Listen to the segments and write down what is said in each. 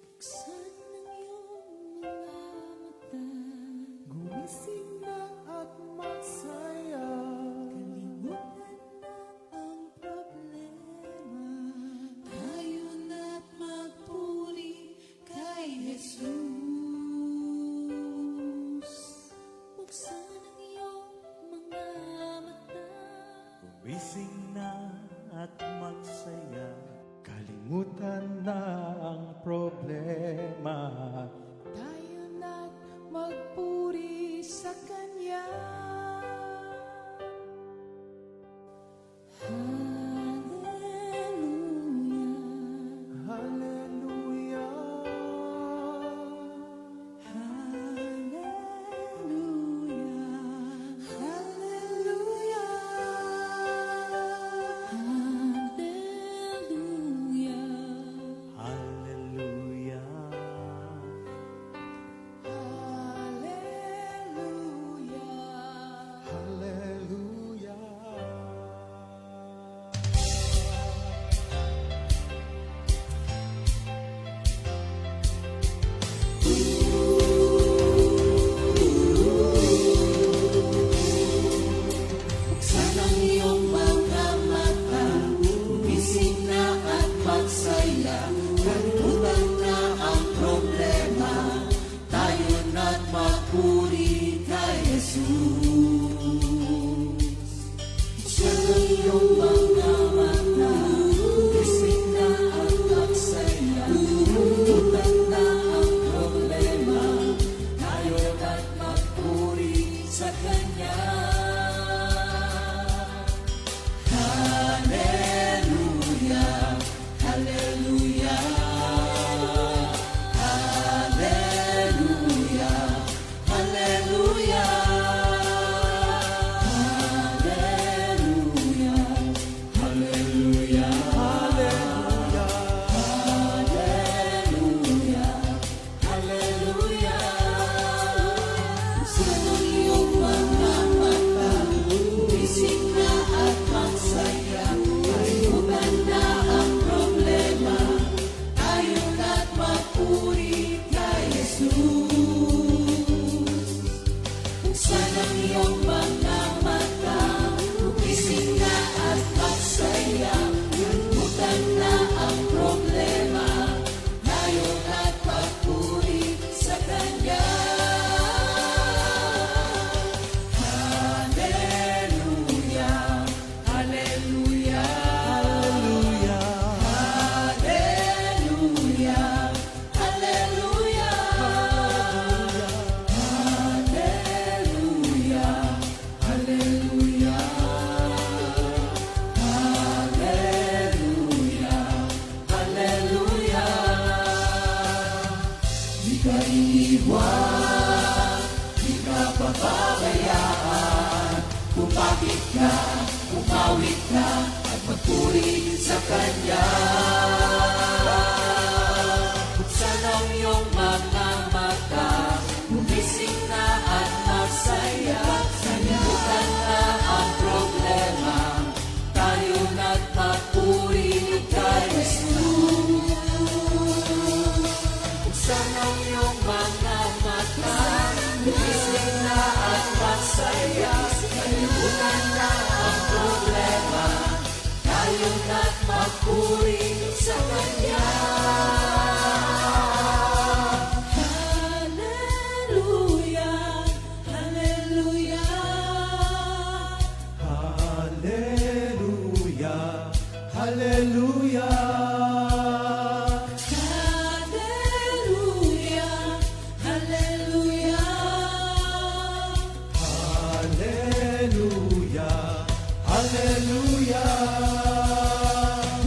Buksan ang iyong mga mata, Gumising na at magsaya. kalimutan na ang problema. Tayo na't magpuri kay Jesus. Buksan ang iyong mga mata, Gumising na at magsaya. Kalimutan na ang problema. tayo na't magpuri sa Kanya. Hallelujah, Hallelujah. hallelujah, hallelujah, hallelujah, Hallelujah. hallelujah. Hallelujah. Buksan ang iyong mga mata, gumising na at magsaya. Kalimutan na ang problema, tayo na't magpuri kay Jesus. Buksan ang iyong mga mata, gumising na at magsaya. Kalimutan na ang problema, tayo na't magpuri sa Kanya. Hallelujah, hallelujah, hallelujah, hallelujah, hallelujah, hallelujah, hallelujah, hallelujah. Buksan ang iyong mga mata, gumising na at magsaya. Kalimutan na ang problema, tayo na't magpuri kay Jesus. Buksan ang iyong mga mata, gumising na at magsaya. Kalimutan na ang problema, tayo na't magpuri sa Kanya. Hallelujah, hallelujah, hallelujah, hallelujah, hallelujah, hallelujah, hallelujah, hallelujah. Di ka iiwan, di ka pababayaan. Pumapit ka, pumawit ka, at magpuri sa Kanya. Buksan ang iyong mga mata, gumising na at magsaya. Kalimutan na ang problema, tayo na't magpuri kay Jesus. Buksan ang iyong mga mata, gumising na at magsaya. Kalimutan na ang problema, tayo na't magpuri sa Kanya. Hallelujah, hallelujah, Hallelujah. Hallelujah. hallelujah, hallelujah. Hallelujah. Hallelujah.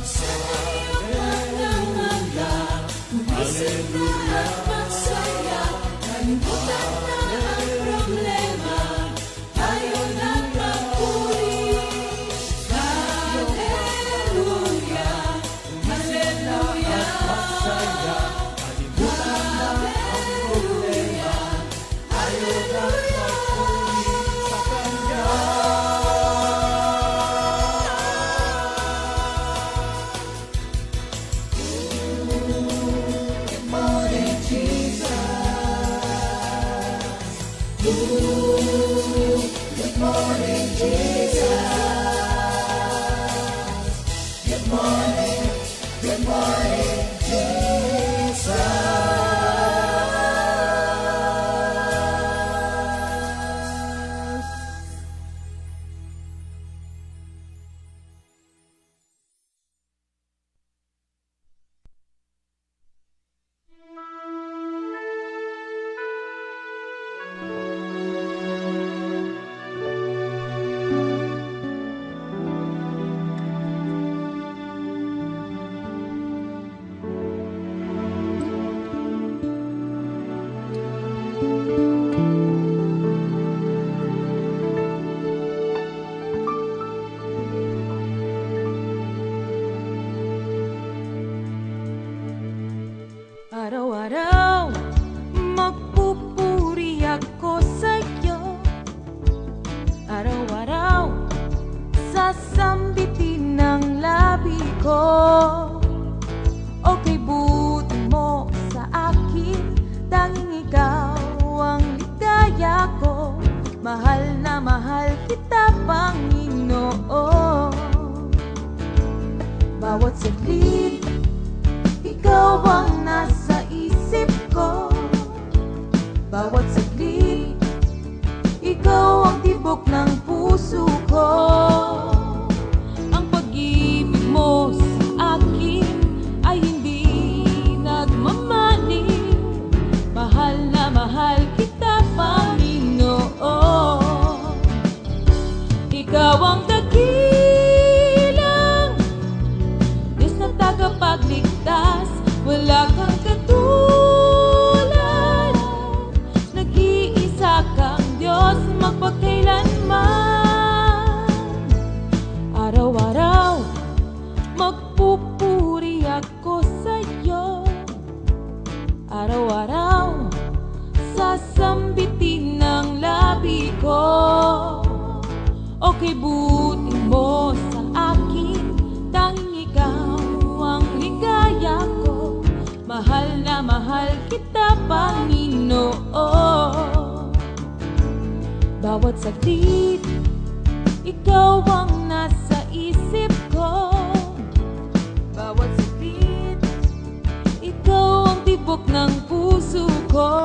Sa iyong mga mata, gumising na at magsaya. Kalimutan na ang problema, tayo na't magpuri kay Araw-araw magpupuri ako sa'yo. Araw-araw sasambitin ng labi ko. Okay, buti mo sa akin, tanging ikaw ang ligaya ko. Mahal na mahal kita, Panginoon. Bawat saglit, ikaw ang nasa isip ko. Bawat saglit, ikaw ang tibok ng puso ko. Ang pag-ibig mo sa akin ay hindi nagmamaliw. Mahal na mahal kita, Panginoon. Ikaw ang dakilang Diyos na tagapagligtas. Wala kang katulad, nag-iisa kang Diyos magpakailanman. Araw-araw magpupuri ako sa'yo. Araw-araw sasambitin ng labi ko. Okay, buti mo sa akin, tanging ikaw ang ligaya ko. Mahal na mahal kita, Panginoon. Bawat saglit, ikaw ang nasa isip ko. Bawat saglit, ikaw ang tibok ng puso ko.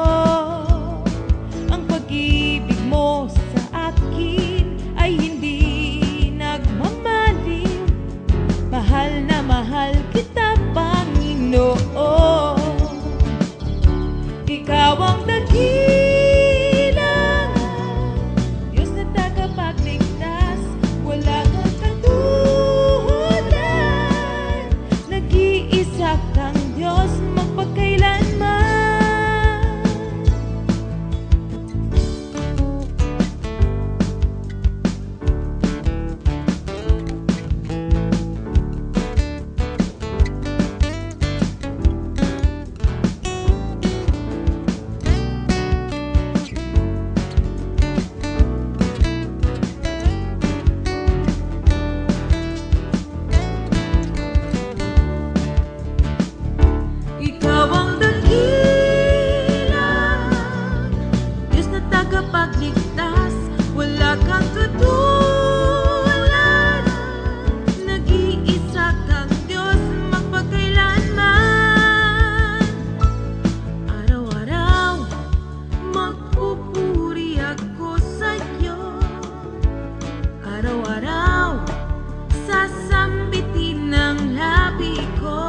Ang pag-ibig mo sa akin ay hindi nagmamaliw. Mahal na mahal kita, Panginoon. Ikaw ang dakilang Diyos na tagapagligtas. Wala kang katulad, nag-iisa kang Diyos magpakailanman. Ikaw ang dakilang Diyos na tagapagligtas. Wala kang katulad, nag-iisa kang Diyos magpakailanman. Araw-araw magpupuri ako sa'yo. Araw-araw sasambitin ng labi ko.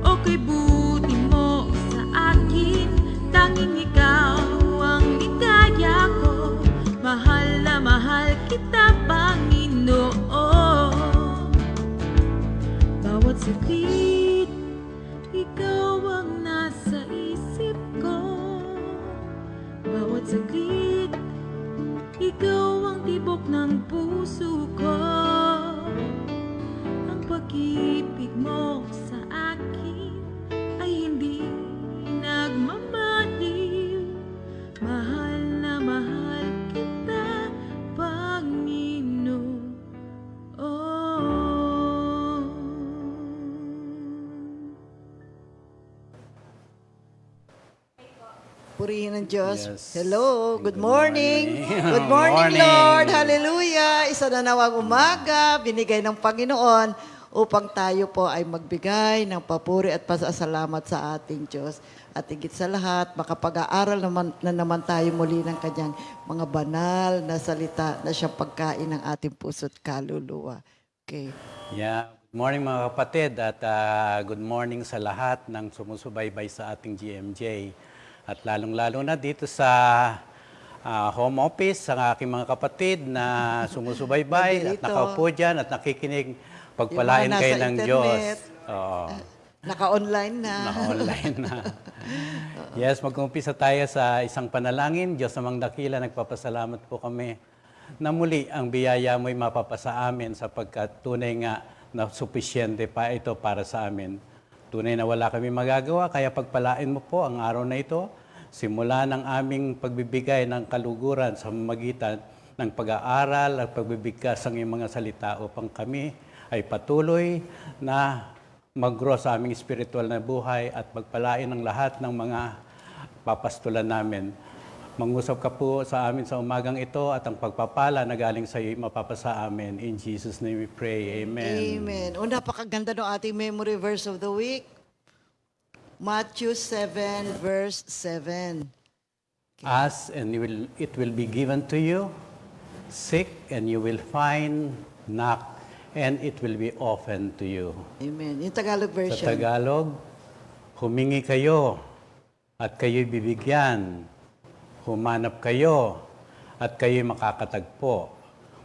Okay, buti mo sa akin, tanging ikaw ang ligaya ko. Mahal na mahal kita, Panginoon. Bawat saglit, ikaw ang nasa isip ko. Bawat saglit, ikaw ang tibok ng puso ko. Ang pag-ibig mo sa akin ay hindi nagmamaliw. Mahal na mahal kita, Panginoon. Purihin ng Diyos. Yes. Hello, good Good morning. morning. Good morning, Morning. Lord. Hallelujah. Isa na nawang umaga, binigay ng Panginoon upang tayo po ay magbigay ng papuri at pasasalamat sa ating Diyos. At higit sa lahat, makapag-aaral na naman tayo muli ng kanyang mga banal na salita na siyang pagkain ng ating puso't kaluluwa. Okay. Yeah. Good morning mga kapatid at good morning sa lahat ng sumusubaybay sa ating GMJ. At lalong-lalo na dito sa home office, ang aking mga kapatid na sumusubaybay at Nandito. nakaupo dyan at nakikinig. Pagpalain Yung mga kayo nasa ng internet. Diyos. Oo. Naka-online na. Naka-online na. Yes, mag-umpisa tayo sa isang panalangin. Diyos namang dakila, nagpapasalamat po kami na muli ang biyaya mo'y mapapasa amin sapagkat tunay nga na supisyente pa ito para sa amin. Tunay na wala kami magagawa, kaya pagpalain mo po ang araw na ito, simula ng aming pagbibigay ng kaluguran sa magitan ng pag-aaral at pagbibigkas ng iyong mga salita upang kami ay patuloy na mag-grow sa aming spiritual na buhay at pagpalain ng lahat ng mga papastulan namin. Mangusap ka po sa amin sa umagang ito at ang pagpapala na galing sa iyo mapapasa amin. In Jesus' name we pray. Amen. Amen. O, napakaganda ng ating memory verse of the week. Matthew 7, verse 7. Ask and it will be given to you. Seek and you will find. Knock and it will be opened to you. Amen. Yung Tagalog Sa version. Tagalog, humingi kayo at kayo'y bibigyan. Humanap kayo at kayo'y makakatagpo.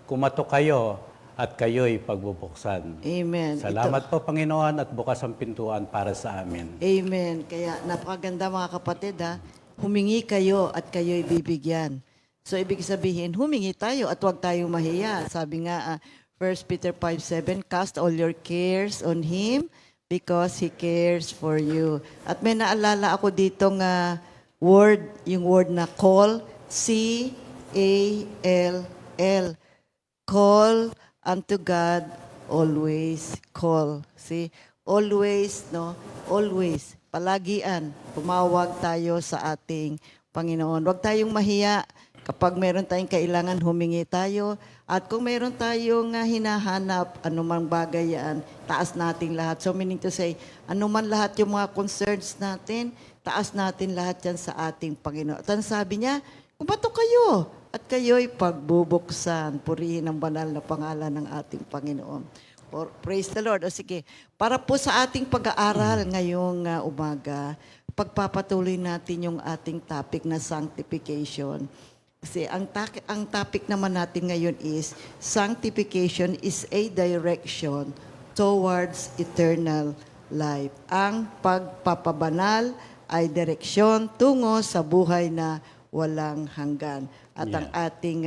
Kumatok kayo at kayo'y pagbubuksan. Amen. Salamat po, Panginoon, at bukas ang pintuan para sa amin. Amen. Kaya napakaganda mga kapatid ha. Humingi kayo at kayo'y bibigyan. So ibig sabihin, humingi tayo at huwag tayong mahiya. Sabi nga, 1 Peter 5:7, cast all your cares on Him because He cares for you. At may naalala ako ditong word, yung word na call, C-A-L-L. Call unto God, always call. See? Always, no? Always. Palagian. Tumawag tayo sa ating Panginoon. Huwag tayong mahiya. Kapag meron tayong kailangan, humingi tayo. At kung meron tayong hinahanap, anumang bagay yan, taas natin lahat. So meaning to say, anuman lahat yung mga concerns natin, taas natin lahat yan sa ating Panginoon. At ang sabi niya, kumatok kayo at kayo'y pagbubuksan. Purihin ang banal na pangalan ng ating Panginoon. Praise the Lord. O sige, para po sa ating pag-aaral ngayong umaga, pagpapatuloy natin yung ating topic na sanctification. Kasi ang topic naman natin ngayon is, sanctification is a direction towards eternal life. Ang pagpapabanal ay direksyon tungo sa buhay na walang hanggan. At ang ating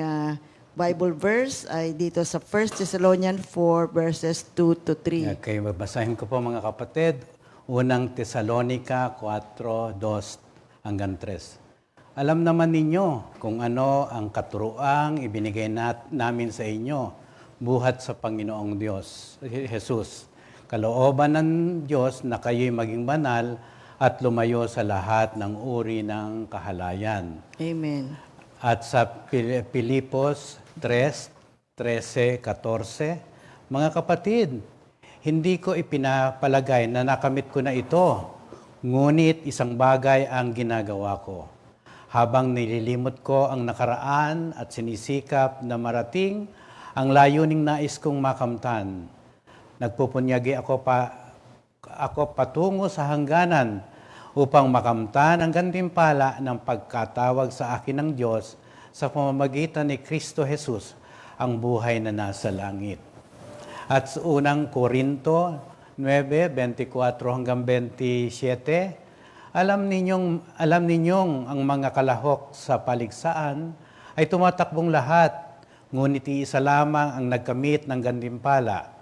Bible verse ay dito sa 1 Thessalonians 4 verses 2 to 3. Okay, babasahin ko po mga kapatid. Unang Tesalonica 4:2 hanggang 3. Alam naman ninyo kung ano ang katuroang ibinigay namin sa inyo, buhat sa Panginoong Diyos, Jesus. Kalooban ng Diyos na kayo'y maging banal at lumayo sa lahat ng uri ng kahalayan. Amen. At sa Pilipos 3:13-14, mga kapatid, hindi ko ipinapalagay na nakamit ko na ito, ngunit isang bagay ang ginagawa ko. Habang nililimot ko ang nakaraan at sinisikap na marating ang layuning nais kong makamtan, nagpupunyagi ako patungo sa hangganan upang makamtan ang gantimpala ng pagkatawag sa akin ng Diyos sa pamamagitan ni Kristo Jesus, ang buhay na nasa langit. At sa unang Korinto 9:24-27, alam ninyong ang mga kalahok sa paligsaan ay tumatakbong lahat, ngunit iisa lamang ang nagkamit ng gantimpala.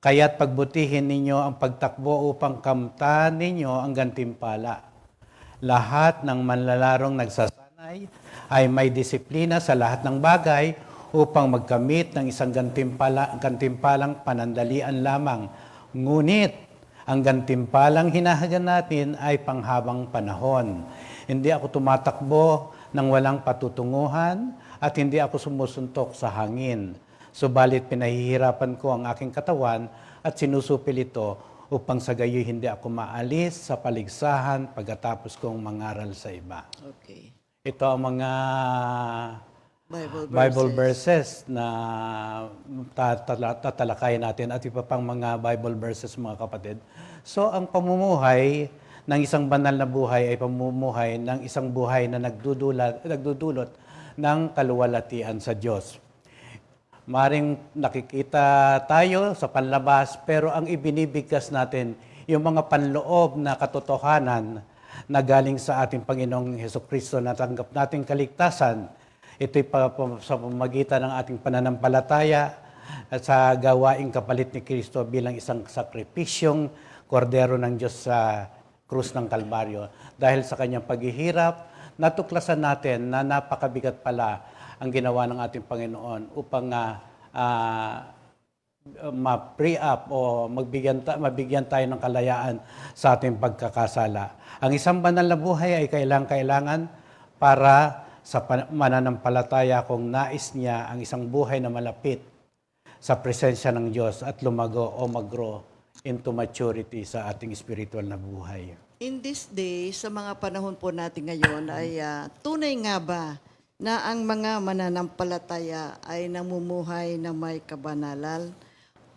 Kaya't pagbutihin ninyo ang pagtakbo upang kamtan ninyo ang gantimpala. Lahat ng manlalarong nagsasanay ay may disiplina sa lahat ng bagay upang magkamit ng isang gantimpalang panandalian lamang. Ngunit ang gantimpalang hinahagan natin ay panghabang panahon. Hindi ako tumatakbo ng walang patutunguhan at hindi ako sumusuntok sa hangin. Subalit pinahihirapan ko ang aking katawan at sinusupil ito upang sa gayoy hindi ako maalis sa paligsahan pagkatapos kong mangaral sa iba. Okay. Ito ang mga Bible verses na tatalakayin natin at iba pang mga Bible verses, mga kapatid. So, ang pamumuhay ng isang banal na buhay ay pamumuhay ng isang buhay na nagdudulot ng kaluwalhatian sa Diyos. Maring nakikita tayo sa panlabas, pero ang ibinibigkas natin, yung mga panloob na katotohanan na galing sa ating Panginoong Hesukristo na tanggap nating kaligtasan, ito'y sa pamamagitan ng ating pananampalataya sa gawaing kapalit ni Kristo bilang isang sakripisyong kordero ng Diyos sa krus ng Kalbaryo. Dahil sa kanyang paghihirap, natuklasan natin na napakabigat pala ang ginawa ng ating Panginoon upang ma-free up o mabigyan tayo ng kalayaan sa ating pagkakasala. Ang isang banal na buhay ay kailangan para sa mananampalataya kung nais niya ang isang buhay na malapit sa presensya ng Diyos at lumago o mag-grow into maturity sa ating spiritual na buhay. In this day, sa mga panahon po natin ngayon, ay tunay nga ba na ang mga mananampalataya ay namumuhay na may kabanalan?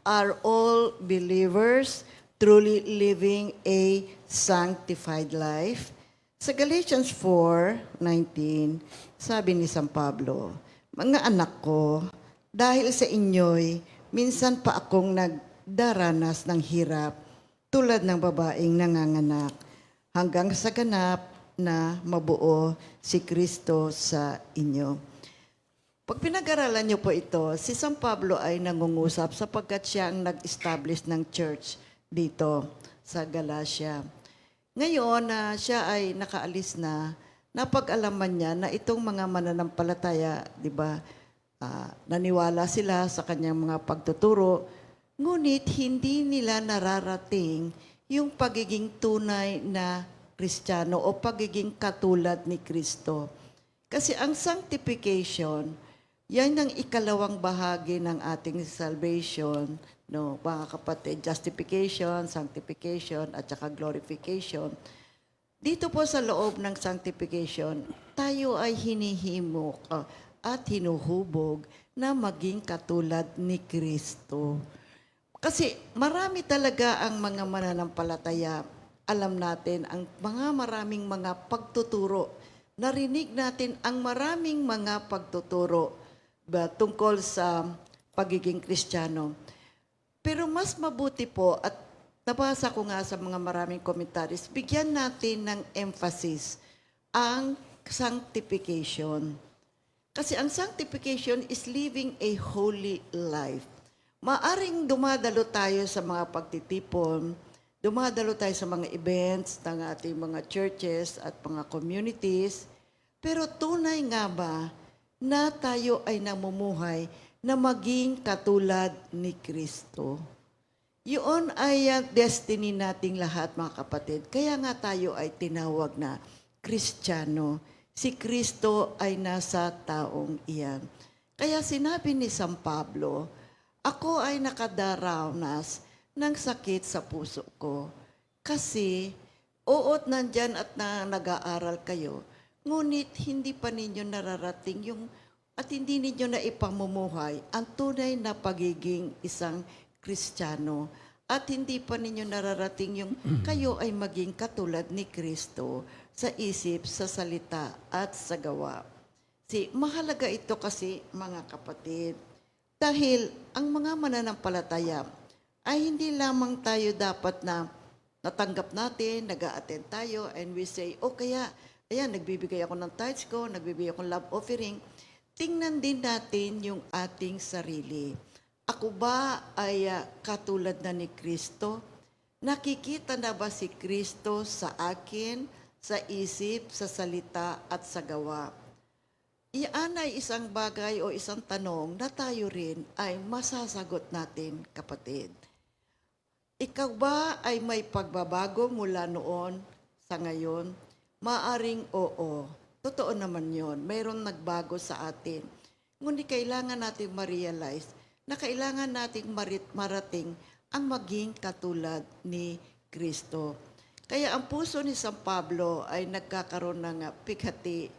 Are all believers truly living a sanctified life? Sa Galatians 4:19, sabi ni San Pablo, "Mga anak ko, dahil sa inyo'y minsan pa akong nagdaranas ng hirap tulad ng babaeng nanganganak hanggang sa ganap na mabuo si Kristo sa inyo." Pag pinag-aralan niyo po ito, si San Pablo ay nangungusap sapagkat siya ang nag-establish ng church dito sa Galacia. Ngayon na siya ay nakaalis na, napag-alaman niya na itong mga mananampalataya, di ba, naniwala sila sa kanyang mga pagtuturo, ngunit hindi nila nararating yung pagiging tunay na Kristiyano o pagiging katulad ni Kristo. Kasi ang sanctification, yan ang ikalawang bahagi ng ating salvation, no, mga kapatid, justification, sanctification, at saka glorification. Dito po sa loob ng sanctification, tayo ay hinihimok at hinuhubog na maging katulad ni Kristo. Kasi marami talaga ang mga mananampalataya. Alam natin ang maraming mga pagtuturo. Narinig natin ang maraming mga pagtuturo tungkol sa pagiging Kristiyano. Pero mas mabuti po, at nabasa ko nga sa mga maraming commentaries, bigyan natin ng emphasis ang sanctification. Kasi ang sanctification is living a holy life. Maaring dumadalo tayo sa mga pagtitipon, dumadalo tayo sa mga events ng ating mga churches at mga communities, pero tunay nga ba na tayo ay namumuhay na maging katulad ni Kristo? Yun ay destiny nating lahat, mga kapatid. Kaya nga tayo ay tinawag na Kristiyano. Si Kristo ay nasa taong iyan. Kaya sinabi ni San Pablo, "Ako ay nakadaranas ng sakit sa puso ko. Kasi, oot nandyan at nag-aaral kayo, ngunit hindi pa ninyo nararating at hindi ninyo na ipamumuhay ang tunay na pagiging isang Kristiyano. At hindi pa ninyo nararating yung kayo ay maging katulad ni Kristo sa isip, sa salita, at sa gawa." Mahalaga ito kasi, mga kapatid, dahil ang mga mananampalataya ay hindi lamang tayo dapat na natanggap natin, nag-a-attend tayo, and we say, kaya, ayan, nagbibigay ako ng tithes ko, nagbibigay ako ng love offering. Tingnan din natin yung ating sarili. Ako ba ay katulad na ni Kristo? Nakikita na ba si Kristo sa akin, sa isip, sa salita, at sa gawa? Iyan ay isang bagay o isang tanong na tayo rin ay masasagot natin, kapatid. Ikaw ba ay may pagbabago mula noon sa ngayon? Maaring oo. Totoo naman yon. Mayroon nagbago sa atin. Ngunit kailangan natin ma-realize na kailangan nating marating ang maging katulad ni Kristo. Kaya ang puso ni San Pablo ay nagkakaroon ng pighati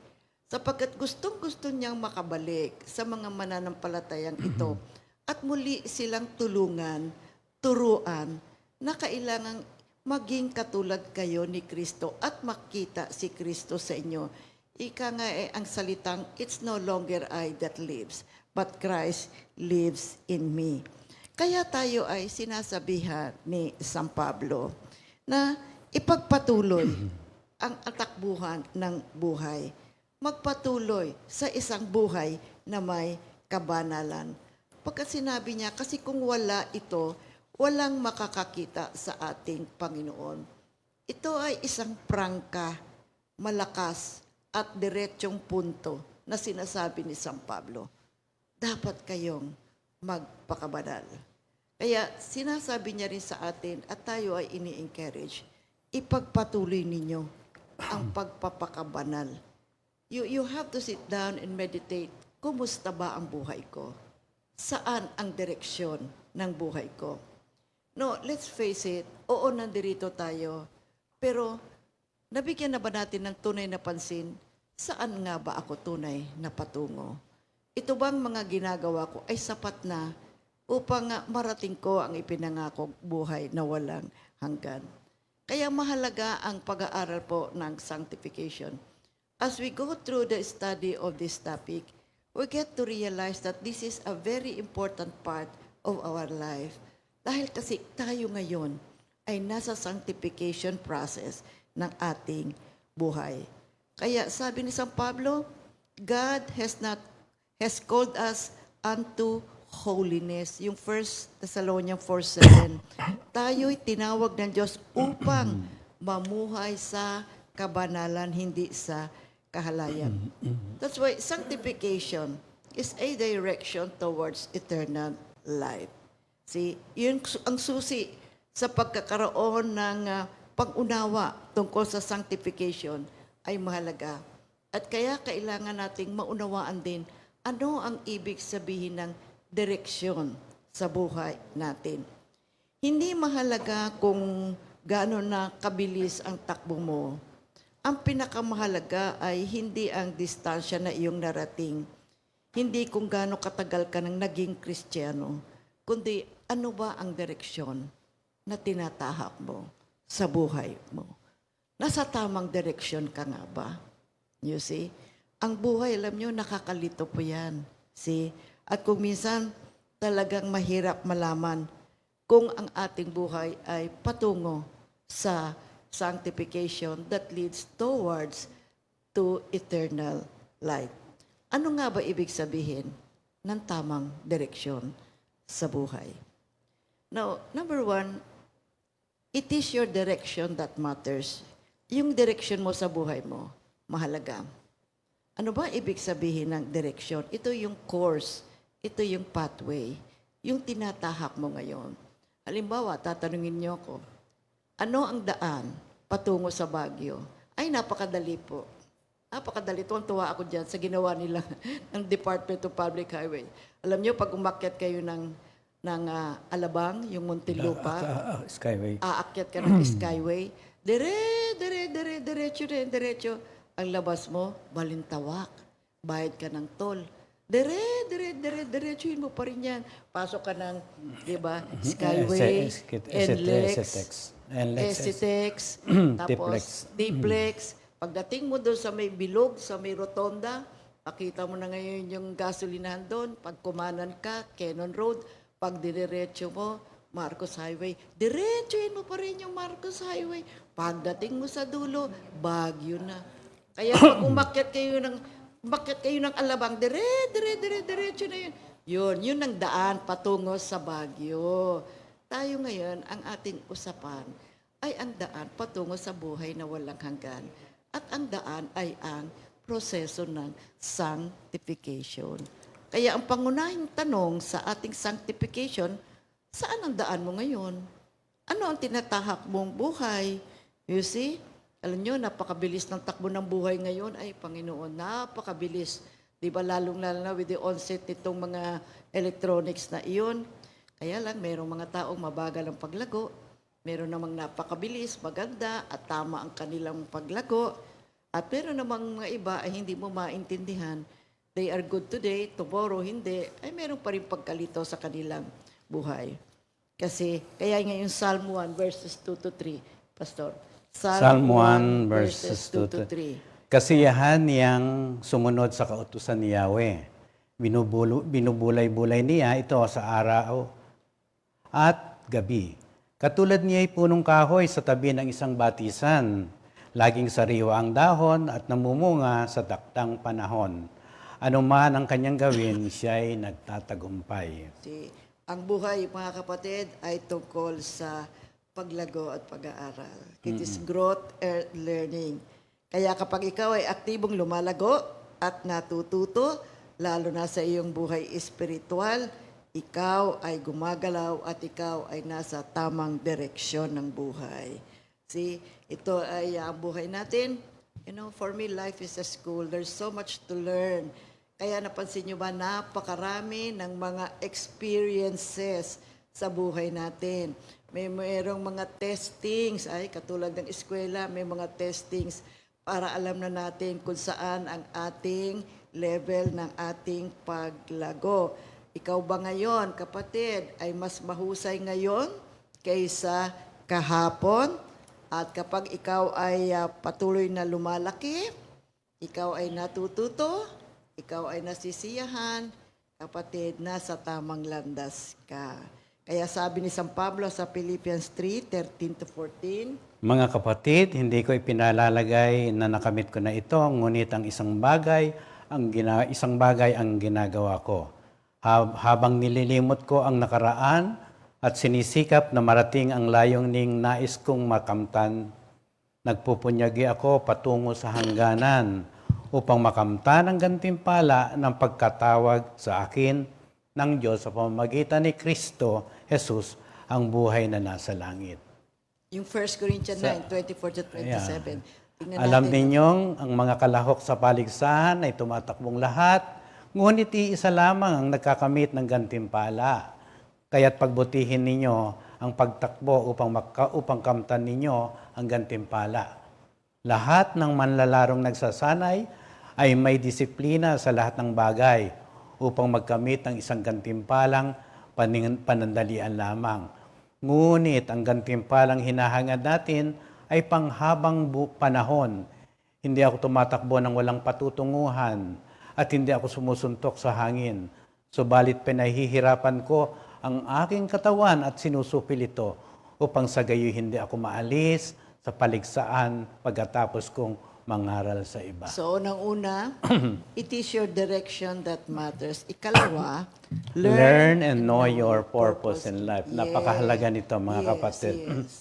sapagkat gustong-gusto niyang makabalik sa mga mananampalatayang ito at muli silang tulungan, turuan na kailangang maging katulad kayo ni Kristo at makita si Kristo sa inyo. Ika nga ang salitang, "It's no longer I that lives, but Christ lives in me." Kaya tayo ay sinasabihan ni San Pablo na ipagpatuloy ang takbuhan ng buhay. Magpatuloy sa isang buhay na may kabanalan. Pagka sinabi niya, kasi kung wala ito, walang makakakita sa ating Panginoon. Ito ay isang prangka, malakas, at diretsong punto na sinasabi ni San Pablo. Dapat kayong magpakabanal. Kaya sinasabi niya rin sa atin at tayo ay ini-encourage, ipagpatuloy ninyo ang pagpapakabanal. You have to sit down and meditate, kumusta ba ang buhay ko? Saan ang direksyon ng buhay ko? No, let's face it, oo, nandirito tayo, pero nabigyan na ba natin ng tunay na pansin, saan nga ba ako tunay na patungo? Ito bang mga ginagawa ko ay sapat na upang marating ko ang ipinangakong buhay na walang hanggan. Kaya mahalaga ang pag-aaral po ng sanctification. As we go through the study of this topic, we get to realize that this is a very important part of our life. Dahil kasi tayo ngayon ay nasa sanctification process ng ating buhay. Kaya sabi ni San Pablo, God has called us unto holiness. Yung 1 Thessalonians 4:7. Tayo'y tinawag ng Diyos upang mamuhay sa kabanalan, hindi sa kahalayan. That's why sanctification is a direction towards eternal life. See, yun ang susi sa pagkakaroon ng pag-unawa tungkol sa sanctification ay mahalaga. At kaya kailangan nating maunawaan din ano ang ibig sabihin ng direksyon sa buhay natin. Hindi mahalaga kung gaano na kabilis ang takbo mo. Ang pinakamahalaga ay hindi ang distansya na iyong narating. Hindi kung gaano katagal ka nang naging Kristiyano, kundi ano ba ang direksyon na tinatahak mo sa buhay mo. Nasa tamang direksyon ka nga ba? You see? Ang buhay, alam nyo, nakakalito po yan. See? At kung minsan talagang mahirap malaman kung ang ating buhay ay patungo sa sanctification that leads towards to eternal life. Ano nga ba ibig sabihin ng tamang direksyon sa buhay? Now, number one, it is your direction that matters. Yung direksyon mo sa buhay mo, mahalaga. Ano ba ibig sabihin ng direksyon? Ito yung course. Ito yung pathway, yung tinatahak mo ngayon. Halimbawa, tatanungin niyo ako, ano ang daan patungo sa Baguio? Ay, napakadali po. Napakadali. Tuwa ako dyan sa ginawa nila ng Department of Public Highway. Alam niyo, pag umakyat kayo ng Alabang, yung Muntinlupa, Skyway. aakyat ka ng Skyway, diretso. Ang labas mo, Balintawak. Bayad ka ng toll. Diretsuhin mo pa rin yan. Pasok ka ng, di ba, Skyway, NLEX, SCTEX, tapos Dplex. Pagdating mo doon sa may bilog, sa may rotonda, makita mo na ngayon yung gasolinahan doon. Pag kumanan ka, Cannon Road. Pag diretso mo, Marcos Highway. Diretsuhin mo pa rin yung Marcos Highway. Pagdating mo sa dulo, Baguio na. Kaya pag umakyat kayo ng Alabang, diretso na yun. Yun ang daan patungo sa Baguio. Tayo ngayon, ang ating usapan ay ang daan patungo sa buhay na walang hanggan. At ang daan ay ang proseso ng sanctification. Kaya ang pangunahing tanong sa ating sanctification, saan ang daan mo ngayon? Ano ang tinatahak mong buhay? You see? Alam nyo, napakabilis ng takbo ng buhay ngayon. Ay, Panginoon, napakabilis. Di ba, lalong-lalo na with the onset nitong mga electronics na iyon. Kaya lang, mayroong mga taong mabagal ang paglago. Meron namang napakabilis, maganda, at tama ang kanilang paglago. At meron namang mga iba ay hindi mo maintindihan. They are good today, tomorrow hindi. Ay, meron pa rin pagkalito sa kanilang buhay. Kasi, kaya ngayon Psalm 1 verses 2-3, Pastor. Psalm 1 verses 2-3. Kasiyahan niyang sumunod sa kautusan ni Yahweh. Binubulay-bulay niya ito sa araw at gabi. Katulad niya ay punong kahoy sa tabi ng isang batisan. Laging sariwa ang dahon at namumunga sa taktang panahon. ano man ang kanyang gawin, siya ay nagtatagumpay. Ang buhay, mga kapatid, ay tungkol sa paglago at pag-aaral. It is growth and learning. Kaya kapag ikaw ay aktibong lumalago at natututo, lalo na sa iyong buhay espiritual, ikaw ay gumagalaw at ikaw ay nasa tamang direksyon ng buhay. Ito ay ang buhay natin. For me, life is a school. There's so much to learn. Kaya napansin nyo ba, napakarami ng mga experiences sa buhay natin. Mayroong mga testings, katulad ng eskwela, may mga testings para alam na natin kung saan ang ating level ng ating paglago. Ikaw ba ngayon, kapatid, ay mas mahusay ngayon kaysa kahapon? At kapag ikaw ay patuloy na lumalaki, ikaw ay natututo, ikaw ay nasisiyahan, kapatid, nasa tamang landas ka. Kaya sabi ni San Pablo sa Philippians 3:13-14, Mga kapatid, hindi ko ipinalalagay na nakamit ko na ito, ngunit ang isang bagay ang ginagawa ko. Habang nililimot ko ang nakaraan, at sinisikap na marating ang layuning nais kong makamtan, nagpupunyagi ako patungo sa hangganan upang makamtan ang gantimpala ng pagkatawag sa akin ng Diyos sa pamamagitan ni Kristo Jesus, ang buhay na nasa langit. yung 1 Corinthians 9:24-27. Tingnan Alam natin. ninyong ang mga kalahok sa paligsahan ay tumatakbong lahat, ngunit iisa lamang ang nagkakamit ng gantimpala. Kaya't pagbutihin ninyo ang pagtakbo upang kamtan ninyo ang gantimpala. Lahat ng manlalarong nagsasanay ay may disiplina sa lahat ng bagay upang magkamit ng isang gantimpalang panandalian lamang. Ngunit ang gantimpalang hinahangad natin ay panghabang panahon. Hindi ako tumatakbo ng walang patutunguhan at hindi ako sumusuntok sa hangin. Subalit pinahihirapan ko ang aking katawan at sinusupil ito upang sa gayoy hindi ako maalis sa paligsaan pagkatapos kong mangaral sa iba. So, unang-una, it is your direction that matters. Ikalawa, Learn and know your purpose in life. Yes. Napakahalaga nito, mga Yes, kapatid. yes.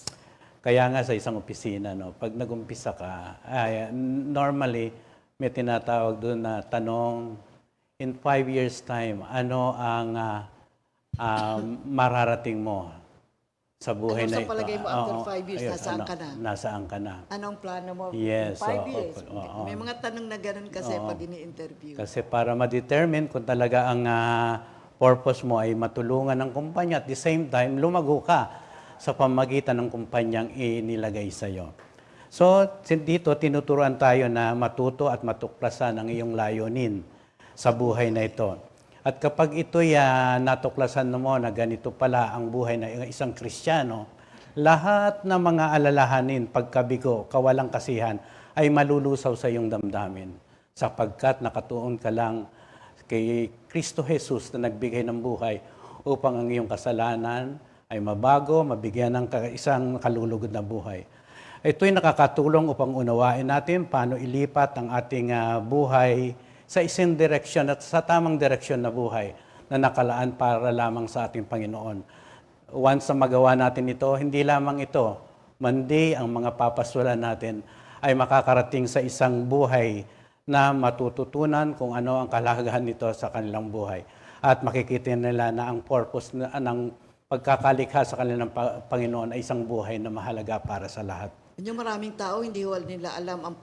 Kaya nga sa isang opisina, pag nag-umpisa ka, normally may tinatawag doon na tanong, in 5 years time, ano ang mararating mo sa buhay Ano na sa ito? palagay mo after 5 years, ayun, nasaan ka na? Nasaan ka na? Anong plano mo? Yes, 5 years. oo. May mga tanong na ganun kasi pag ini-interview. Kasi para ma-determine kung talaga ang purpose mo ay matulungan ng kumpanya at the same time, lumago ka sa pamagitan ng kumpanyang inilagay sa iyo. So, dito tinuturuan tayo na matuto at matuklasan ang iyong layunin sa buhay na ito. At kapag ito'y natuklasan mo na ganito pala ang buhay ng isang Kristiyano, lahat ng mga alalahanin, pagkabigo, kawalang kasihan, ay malulusaw sa iyong damdamin. Sapagkat nakatuon ka lang kay Kristo Jesus na nagbigay ng buhay upang ang iyong kasalanan ay mabago, mabigyan ng isang kalulugod na buhay. Ito'y nakakatulong upang unawain natin paano ilipat ang ating buhay sa isang direksyon at sa tamang direksyon na buhay na nakalaan para lamang sa ating Panginoon. Once na magawa natin ito, hindi lamang ito, mandi ang mga papasulan natin ay makakarating sa isang buhay na matututunan kung ano ang kalagahan nito sa kanilang buhay. At makikita nila na ang purpose ng pagkakalikha sa kanilang Panginoon ay isang buhay na mahalaga para sa lahat. Yung maraming tao, hindi nila alam ang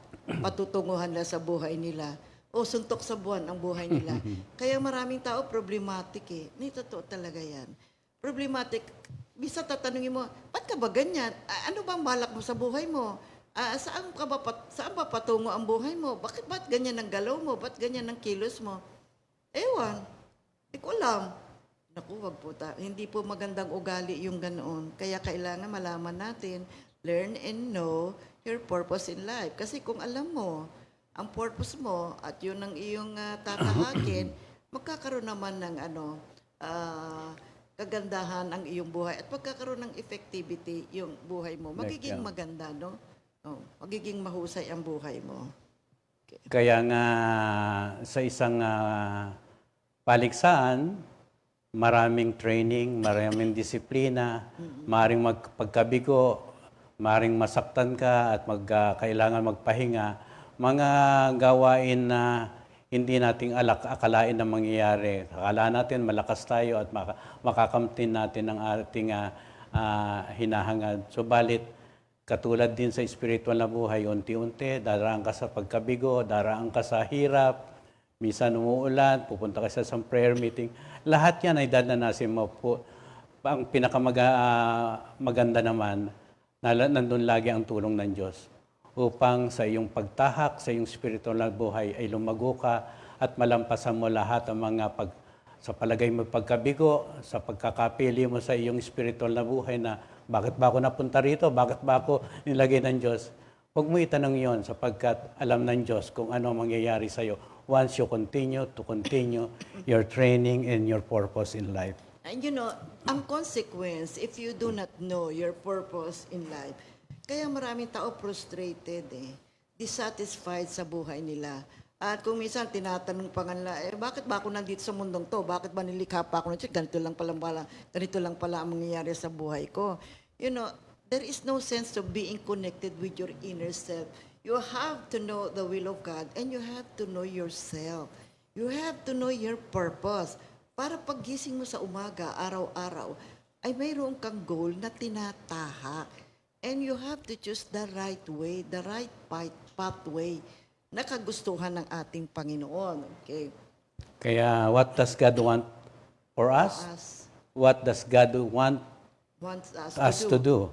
patutunguhan nila sa buhay nila. O suntok sa buwan ang buhay nila. Kaya maraming tao problematic eh. Totoo talaga yan. Problematic. Bisa tatanungin mo, ba't ka ba ganyan? Ano bang balak mo sa buhay mo? Saan ba patungo ang buhay mo? Ba't ganyan ang galaw mo? Ba't ganyan ang kilos mo? Ewan. Hindi ko alam. Naku, wag po hindi po magandang ugali yung ganoon. Kaya kailangan malaman natin, learn and know your purpose in life. Kasi kung alam mo, ang purpose mo at yun ang iyong tatahakin, magkakaroon naman ng kagandahan ang iyong buhay at magkakaroon ng effectivity yung buhay mo. Magiging maganda, no? Magiging mahusay ang buhay mo. Kaya nga sa isang paligsahan, maraming training, maraming disiplina, maring magpagkabigo, maring masaktan ka at kailangan magpahinga. Mga gawain na hindi nating akalain na mangyayari. Akala natin malakas tayo at makakamtin natin ang ating hinahangad. Subalit, katulad din sa spiritual na buhay, unti-unti, daraan ka sa pagkabigo, daraan ka sa hirap, minsan umuulan, pupunta ka sa isang prayer meeting. Lahat yan ay dadanasin mo po. Ang pinakamaganda naman, nandun lagi ang tulong ng Diyos upang sa iyong pagtahak, sa iyong spiritual na buhay ay lumago ka at malampasan mo lahat ang mga sa palagay mo pagkabigo, sa pagkakapili mo sa iyong spiritual na buhay na bakit ba ako napunta rito, bakit ba ako nilagay ng Diyos. Huwag mo itanong yon sapagkat alam ng Diyos kung ano mangyayari sa iyo once you continue your training and your purpose in life. And you know, ang consequence, if you do not know your purpose in life, kaya maraming tao frustrated dissatisfied sa buhay nila. At kung minsan tinatanong pa nga nila, bakit ba ako nandito sa mundong to? Bakit ba nilikha pa ako nandito? Ganito lang pala ang mangyayari sa buhay ko. You know, there is no sense of being connected with your inner self. You have to know the will of God and you have to know yourself. You have to know your purpose. Para paggising mo sa umaga, araw-araw, ay mayroon kang goal na tinatahak. And you have to choose the right way, the right pathway na kagustuhan ng ating Panginoon. Okay? Kaya what does God want for us? What does God want Wants us to do?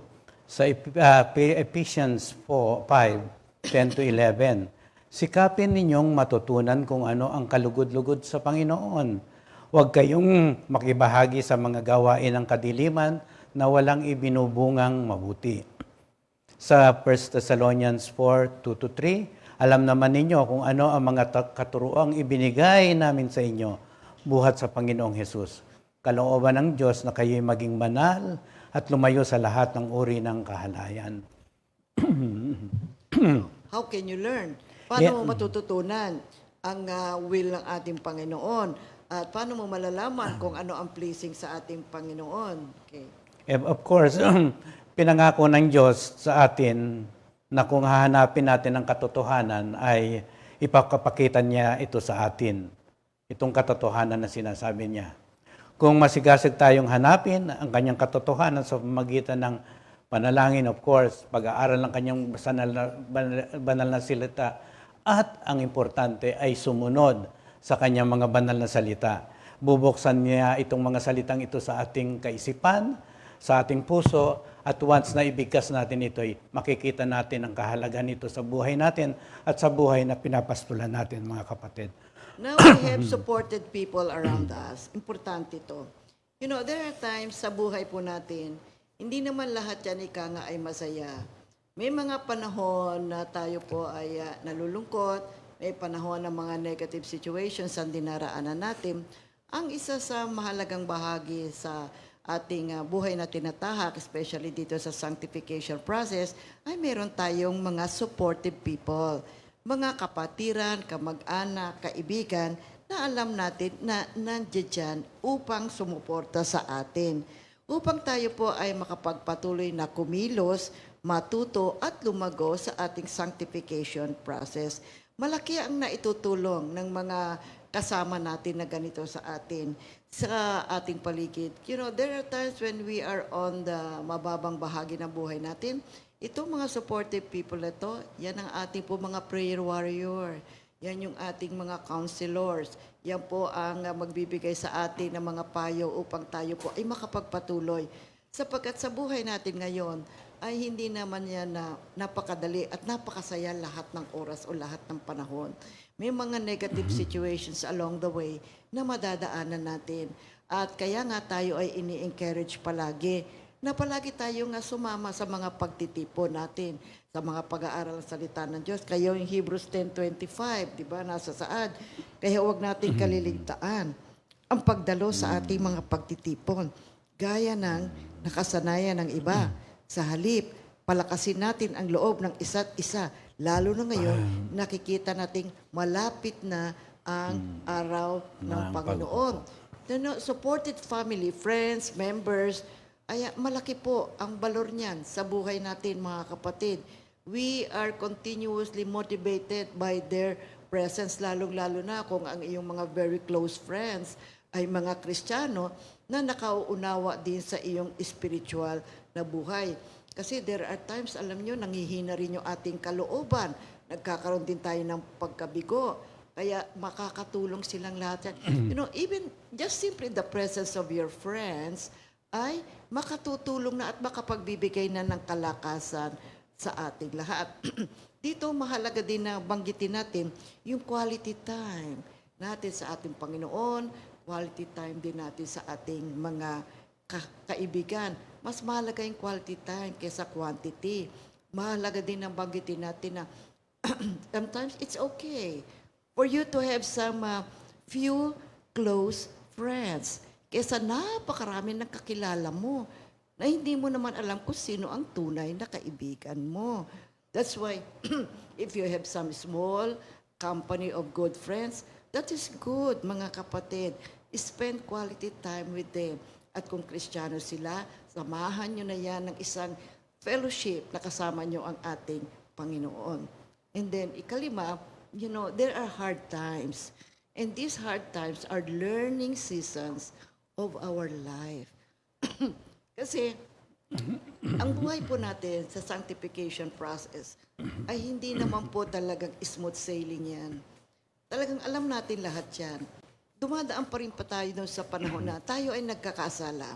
Sa Ephesians 5:10 to 11, sikapin ninyong matutunan kung ano ang kalugod-lugod sa Panginoon. Huwag kayong makibahagi sa mga gawain ng kadiliman na walang ibinubungang mabuti. Sa 1 Thessalonians 4:2-3, alam naman ninyo kung ano ang mga katuroang ibinigay namin sa inyo buhat sa Panginoong Hesus. Kalooban ng Diyos na kayo'y maging banal at lumayo sa lahat ng uri ng kahalayan. How can you learn? Paano mo matututunan ang will ng ating Panginoon? At paano mo malalaman kung ano ang pleasing sa ating Panginoon? Okay. Of course, pinangako ng Diyos sa atin na kung hahanapin natin ang katotohanan ay ipapakita niya ito sa atin. Itong katotohanan na sinasabi niya. Kung masigasig tayong hanapin ang kanyang katotohanan sa pamamagitan ng panalangin, of course, pag-aaral ng kanyang banal na salita, at ang importante ay sumunod sa kanyang mga banal na salita. Bubuksan niya itong mga salitang ito sa ating kaisipan, sa ating puso, at once na ibigkas natin ito, makikita natin ang kahalagahan nito sa buhay natin at sa buhay na pinapastulan natin, mga kapatid. Now we have supported people around us. Importante ito. You know, there are times sa buhay po natin, hindi naman lahat yan nga ay masaya. May mga panahon na tayo po ay nalulungkot, may panahon ng mga negative situations ang dinaraanan natin. Ang isa sa mahalagang bahagi sa ating buhay na tinatahak, especially dito sa sanctification process, ay meron tayong mga supportive people. Mga kapatiran, kamag-anak, kaibigan, na alam natin na nandiyan dyan upang sumuporta sa atin. Upang tayo po ay makapagpatuloy na kumilos, matuto at lumago sa ating sanctification process. Malaki ang naitutulong ng mga kasama natin na ganito sa atin, sa ating paligid. You know, there are times when we are on the mababang bahagi ng buhay natin. Itong mga supportive people na ito, yan ang ating po mga prayer warrior. Yan yung ating mga counselors. Yan po ang magbibigay sa atin ng mga payo upang tayo po ay makapagpatuloy. Sapagkat sa buhay natin ngayon, ay hindi naman yan na napakadali at napakasaya lahat ng oras o lahat ng panahon. May mga negative situations along the way na madadaanan natin. At kaya nga tayo ay ini-encourage palagi na palagi tayo nga sumama sa mga pagtitipon natin, sa mga pag-aaral ng salita ng Diyos. Kaya yung Hebrews 10:25, di ba, nasa saad. Kaya huwag natin kaliligtaan ang pagdalo sa ating mga pagtitipon, gaya ng nakasanayan ng iba. Sa halip, palakasin natin ang loob ng isa't isa, Lalo na ngayon, nakikita nating malapit na ang araw ng Ng Panginoon. Supported family, friends, members, ay malaki po ang balor niyan sa buhay natin, mga kapatid. We are continuously motivated by their presence, lalong-lalo na kung ang iyong mga very close friends ay mga Kristiyano na nakauunawa din sa iyong spiritual na buhay. Kasi there are times, alam nyo, nanghihina rin yung ating kalooban. Nagkakaroon din tayo ng pagkabigo. Kaya makakatulong silang lahat yan. Even just simply the presence of your friends ay makatutulong na at makapagbibigay na ng kalakasan sa ating lahat. Dito mahalaga din na banggitin natin yung quality time natin sa ating Panginoon, quality time din natin sa ating mga kaibigan. Mas mahalaga yung quality time kaysa quantity. Mahalaga din na banggitin natin na sometimes it's okay for you to have some few close friends kaysa napakarami ng kakilala mo na hindi mo naman alam kung sino ang tunay na kaibigan mo. That's why, if you have some small company of good friends, that is good, mga kapatid. Spend quality time with them. At kung Kristiyano sila, samahan nyo na yan ng isang fellowship na kasama nyo ang ating Panginoon. And then, ikalima, there are hard times. And these hard times are learning seasons of our life. Kasi, ang buhay po natin sa sanctification process ay hindi naman po talagang smooth sailing yan. Talagang alam natin lahat yan. Dumadaan pa rin pa tayo doon sa panahon na tayo ay nagkakasala.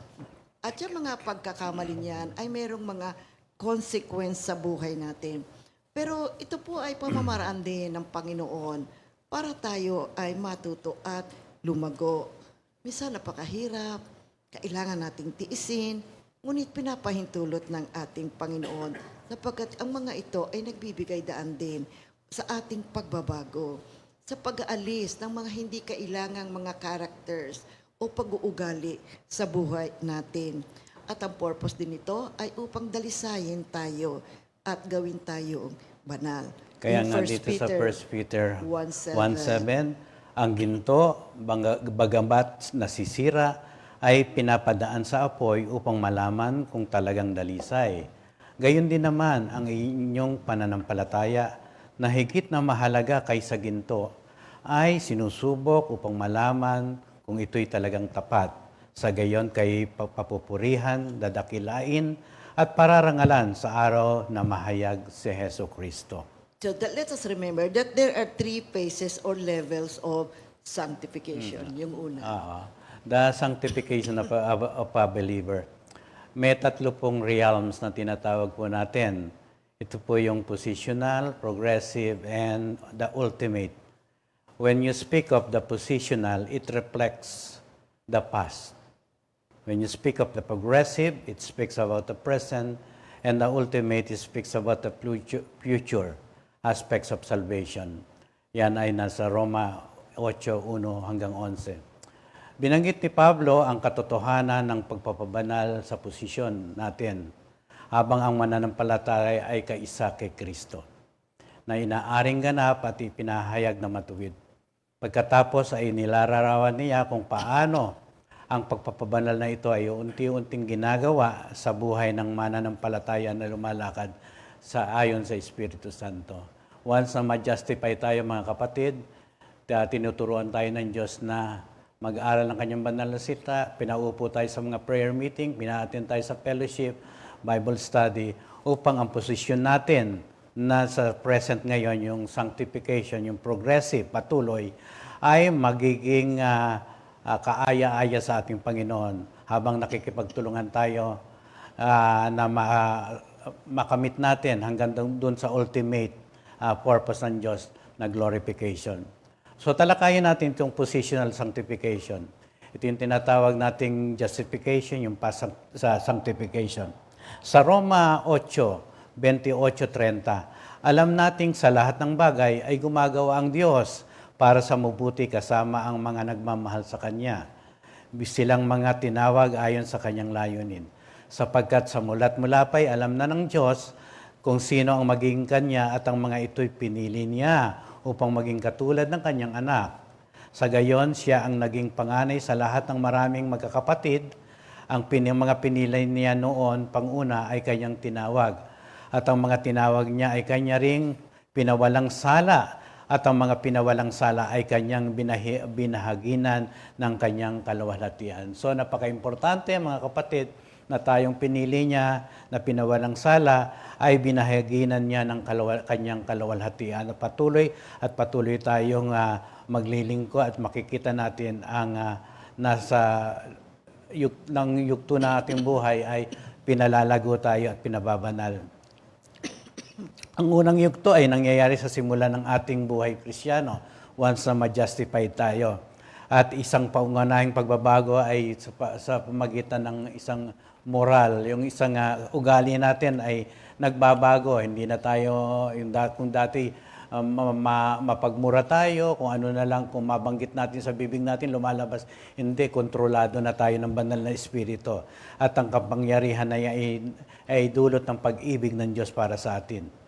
At yung mga pagkakamali niyan ay mayroong mga consequence sa buhay natin. Pero ito po ay pamamaraan din ng Panginoon para tayo ay matuto at lumago. Minsan napakahirap, kailangan nating tiisin, ngunit pinapahintulot ng ating Panginoon sapagkat ang mga ito ay nagbibigay daan din sa ating pagbabago, sa pag-aalis ng mga hindi kailangang mga characters o pag-uugali sa buhay natin. At ang purpose din nito ay upang dalisayin tayo at gawin tayong banal. Kaya In nga 1 dito sa 1 Peter 1:7, 1:7, ang ginto, bagamat nasisira, ay pinapadaan sa apoy upang malaman kung talagang dalisay. Gayon din naman ang inyong pananampalataya na higit na mahalaga kaysa ginto ay sinusubok upang malaman kung ito'y talagang tapat. Sa gayon kay papupurihan, dadakilain at pararangalan sa araw na mahayag si Heso Kristo. So let us remember that there are 3 phases or levels of sanctification. Yung una. The sanctification of a believer. May 3 pong realms na tinatawag po natin. Ito po yung positional, progressive, and the ultimate. When you speak of the positional, it reflects the past. When you speak of the progressive, it speaks about the present, and the ultimate, it speaks about the future aspects of salvation. Yan ay nasa Roma 8:1 hanggang 11. Binanggit ni Pablo ang katotohanan ng pagpapabanal sa posisyon natin habang ang mananampalataya ay kaisa kay Kristo na inaaring ganap at ipinahayag na matuwid. Pagkatapos ay nilararawan niya kung paano ang pagpapabanal na ito ay unti-unting ginagawa sa buhay ng mananampalataya na lumalakad sa ayon sa Espiritu Santo. Once na ma-justify tayo, mga kapatid, tinuturuan tayo ng Diyos na mag-aaral ng kanyang banal na salita, pinaupo tayo sa mga prayer meeting, pina-attend tayo sa fellowship, Bible study, upang ang posisyon natin na sa present ngayon, yung sanctification, yung progressive, patuloy, ay magiging kaaya-aya sa ating Panginoon habang nakikipagtulungan tayo na makamit natin hanggang doon sa ultimate purpose ng Diyos na glorification. So talakayin natin itong positional sanctification. Ito yung tinatawag nating justification, yung sa sanctification. Sa Roma 8:28-30, alam nating sa lahat ng bagay ay gumagawa ang Diyos para sa mabuti kasama ang mga nagmamahal sa Kanya. Silang mga tinawag ayon sa Kanyang layunin. Sapagkat sa mulat mula pa'y alam na ng Diyos kung sino ang maging kanya at ang mga ito'y pinili niya upang maging katulad ng kanyang anak. Sa gayon, siya ang naging panganay sa lahat ng maraming magkakapatid. Ang mga pinili niya noon, panguna, ay kanyang tinawag. At ang mga tinawag niya ay kanya ring pinawalang sala. At ang mga pinawalang sala ay kanyang binahaginan ng kanyang kaluwalhatian. So, napaka-importante, mga kapatid, na tayong pinili niya, na pinawalang sala, ay binahaginan niya ng kanyang kaluwalhatian. At patuloy tayong maglilingkod at makikita natin ang nasa ng yugto na ating buhay ay pinalalago tayo at pinababanal. Ang unang yugto ay nangyayari sa simula ng ating buhay Kristiyano once na ma-justify tayo. At isang pangunahing pagbabago ay sa pamagitan ng isang moral. Yung isang ugali natin ay nagbabago. Hindi na tayo, kung dati mapagmura tayo, kung ano na lang, kung mabanggit natin sa bibig natin, lumalabas. Hindi, kontrolado na tayo ng banal na Espiritu. At ang kapangyarihan ay dulot ng pag-ibig ng Diyos para sa atin.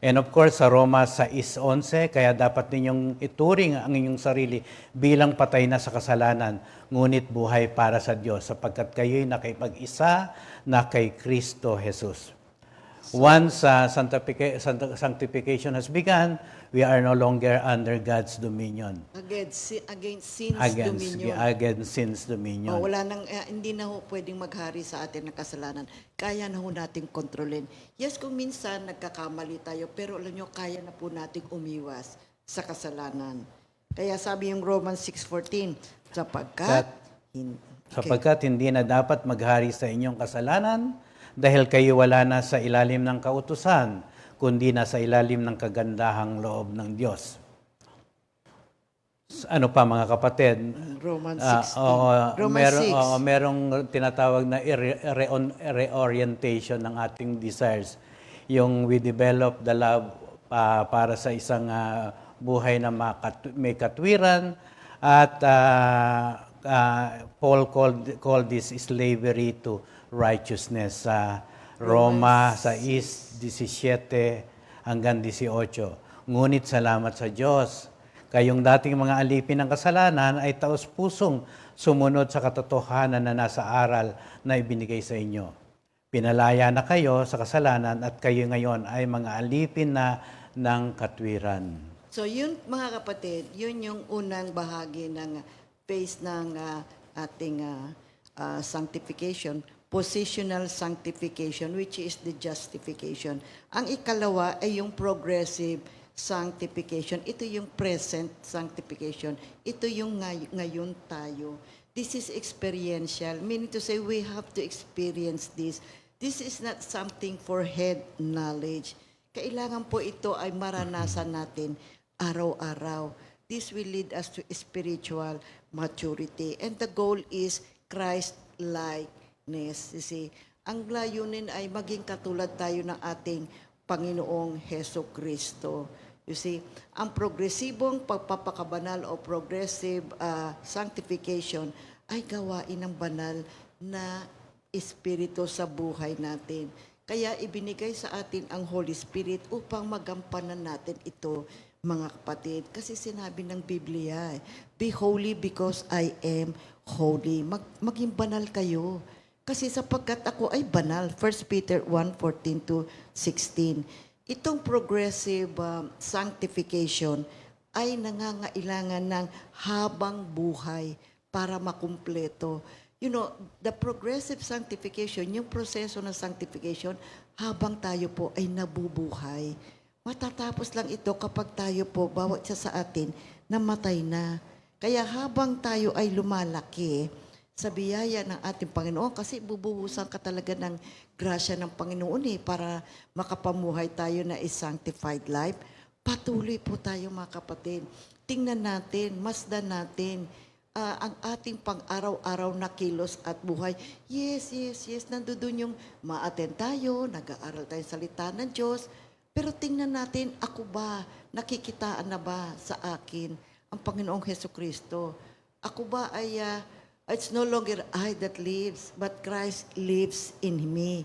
And of course, sa Roma 6:11, kaya dapat ninyong ituring ang inyong sarili bilang patay na sa kasalanan, ngunit buhay para sa Diyos, sapagkat kayo'y nakipag-isa na kay Kristo Jesus. Once sanctification has begun, we are no longer under God's dominion. Against sin's dominion. Wala hindi na ho pwedeng maghari sa atin ng kasalanan. Kaya na ho natin kontrolin. Yes, kung minsan nagkakamali tayo, pero alam nyo, kaya na po natin umiwas sa kasalanan. Kaya sabi yung Romans 6:14, sapagkat hindi na dapat maghari sa inyong kasalanan, dahil kayo wala na sa ilalim ng kautusan, kundi na sa ilalim ng kagandahang loob ng Diyos. Ano pa, mga kapatid? Romans 16. Romans 6. Merong tinatawag na reorientation ng ating desires. Yung we develop the love para sa isang buhay na may katwiran, at Paul called this slavery to righteousness sa Roma 6:17 hanggang 18. Ngunit salamat sa Diyos, kayong dating mga alipin ng kasalanan ay taos-pusong sumunod sa katotohanan na nasa aral na ibinigay sa inyo. Pinalaya na kayo sa kasalanan at kayo ngayon ay mga alipin na ng katwiran. So yun, mga kapatid, yun yung unang bahagi ng phase ng ating sanctification, positional sanctification, which is the justification. Ang ikalawa ay yung progressive sanctification. Ito yung present sanctification. Ito yung ngayon tayo. This is experiential, meaning to say we have to experience this. This is not something for head knowledge. Kailangan po ito ay maranasan natin araw-araw. This will lead us to spiritual maturity. And the goal is Christ-likeness. You see, ang layunin ay maging katulad tayo ng ating Panginoong Heso Kristo. You see, ang progresibong pagpapakabanal o progressive sanctification ay gawain ng banal na Espiritu sa buhay natin. Kaya ibinigay sa atin ang Holy Spirit upang magampanan natin ito, mga kapatid. Kasi sinabi ng Biblia, be holy because I am holy. Maging banal kayo. Kasi sapagkat ako ay banal. 1 Peter 1:14-16. Itong progressive sanctification ay nangangailangan ng habang buhay para makumpleto. You know, the progressive sanctification, yung proseso ng sanctification, habang tayo po ay nabubuhay. Matatapos lang ito kapag tayo po, bawat isa sa atin, namatay na. Kaya habang tayo ay lumalaki, sa biyaya ng ating Panginoon, kasi bubuhusan ka talaga ng grasya ng Panginoon para makapamuhay tayo na sanctified life. Patuloy po tayo, mga kapatid. Tingnan natin, masdan natin ang ating pang-araw-araw na kilos at buhay. Yes, nandoon yung ma-attend tayo, nag-aaral tayo salita ng Diyos. Pero tingnan natin, ako ba, nakikitaan na ba sa akin ang Panginoong Hesukristo? Ako ba ay... it's no longer I that lives, but Christ lives in me.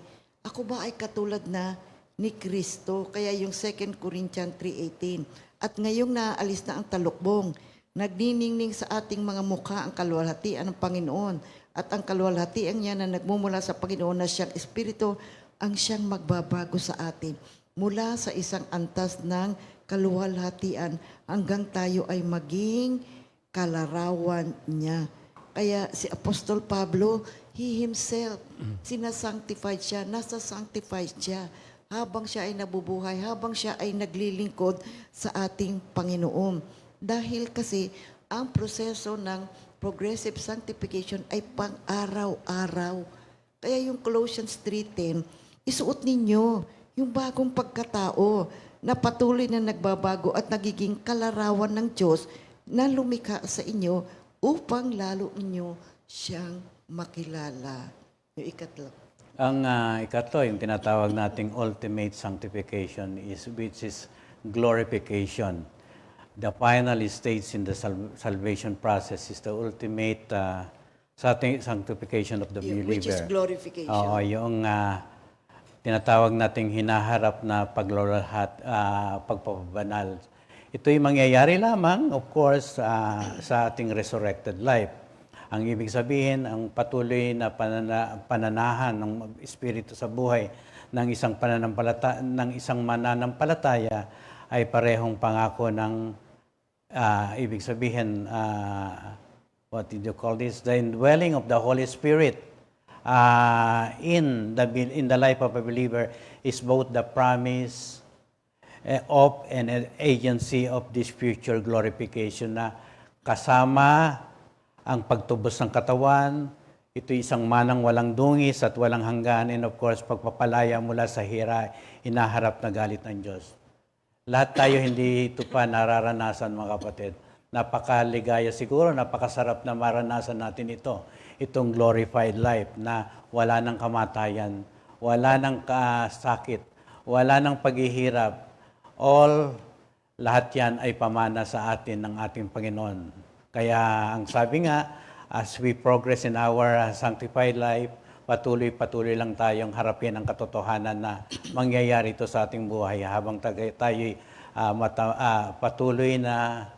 ako ba ay katulad na ni Kristo? Kaya yung 2 Corinthians 3:18. At ngayong naalis na ang talukbong, nagniningning sa ating mga mukha ang kaluwalhatian ng Panginoon. At ang kaluwalhatian niya na nagmumula sa Panginoon na siyang Espiritu, ang siyang magbabago sa atin. Mula sa isang antas ng kaluwalhatian hanggang tayo ay maging kalarawan niya. Kaya si Apostol Pablo, he himself, sinasanctified siya, nasa sanctified siya, habang siya ay nabubuhay, habang siya ay naglilingkod sa ating Panginoon. Dahil kasi ang proseso ng progressive sanctification ay pang-araw-araw. Kaya yung Colossians 3:10, isuot ninyo yung bagong pagkatao na patuloy na nagbabago at nagiging kalarawan ng Diyos na lumikha sa inyo upang lalo inyo siyang makilala. Yung ikatlo. Ang ikatlo, yung tinatawag nating ultimate sanctification which is glorification. The final stage in the salvation process is the ultimate sanctification of the believer. Which is glorification. Oo, yung tinatawag nating hinaharap na pagpapabanal. Ito'y mangyayari lamang, of course, sa ating resurrected life. Ang ibig sabihin, ang patuloy na pananahan ng Espiritu sa buhay ng isang mananampalataya ay parehong pangako ng ibig sabihin, what did you call this? The indwelling of the Holy Spirit in the life of a believer is both the promise of an agency of this future glorification na kasama ang pagtubos ng katawan. Ito isang manang walang dungis at walang hanggan, and of course, pagpapalaya mula sa hira, inaharap na galit ng Diyos. Lahat tayo hindi ito pa nararanasan, mga kapatid. Napakaligaya siguro, napakasarap na maranasan natin ito. Itong glorified life na wala ng kamatayan, wala ng sakit, wala ng paghihirap. Lahat yan ay pamana sa atin ng ating Panginoon. Kaya ang sabi nga, as we progress in our sanctified life, patuloy-patuloy lang tayong harapin ang katotohanan na mangyayari ito sa ating buhay habang tayo patuloy na,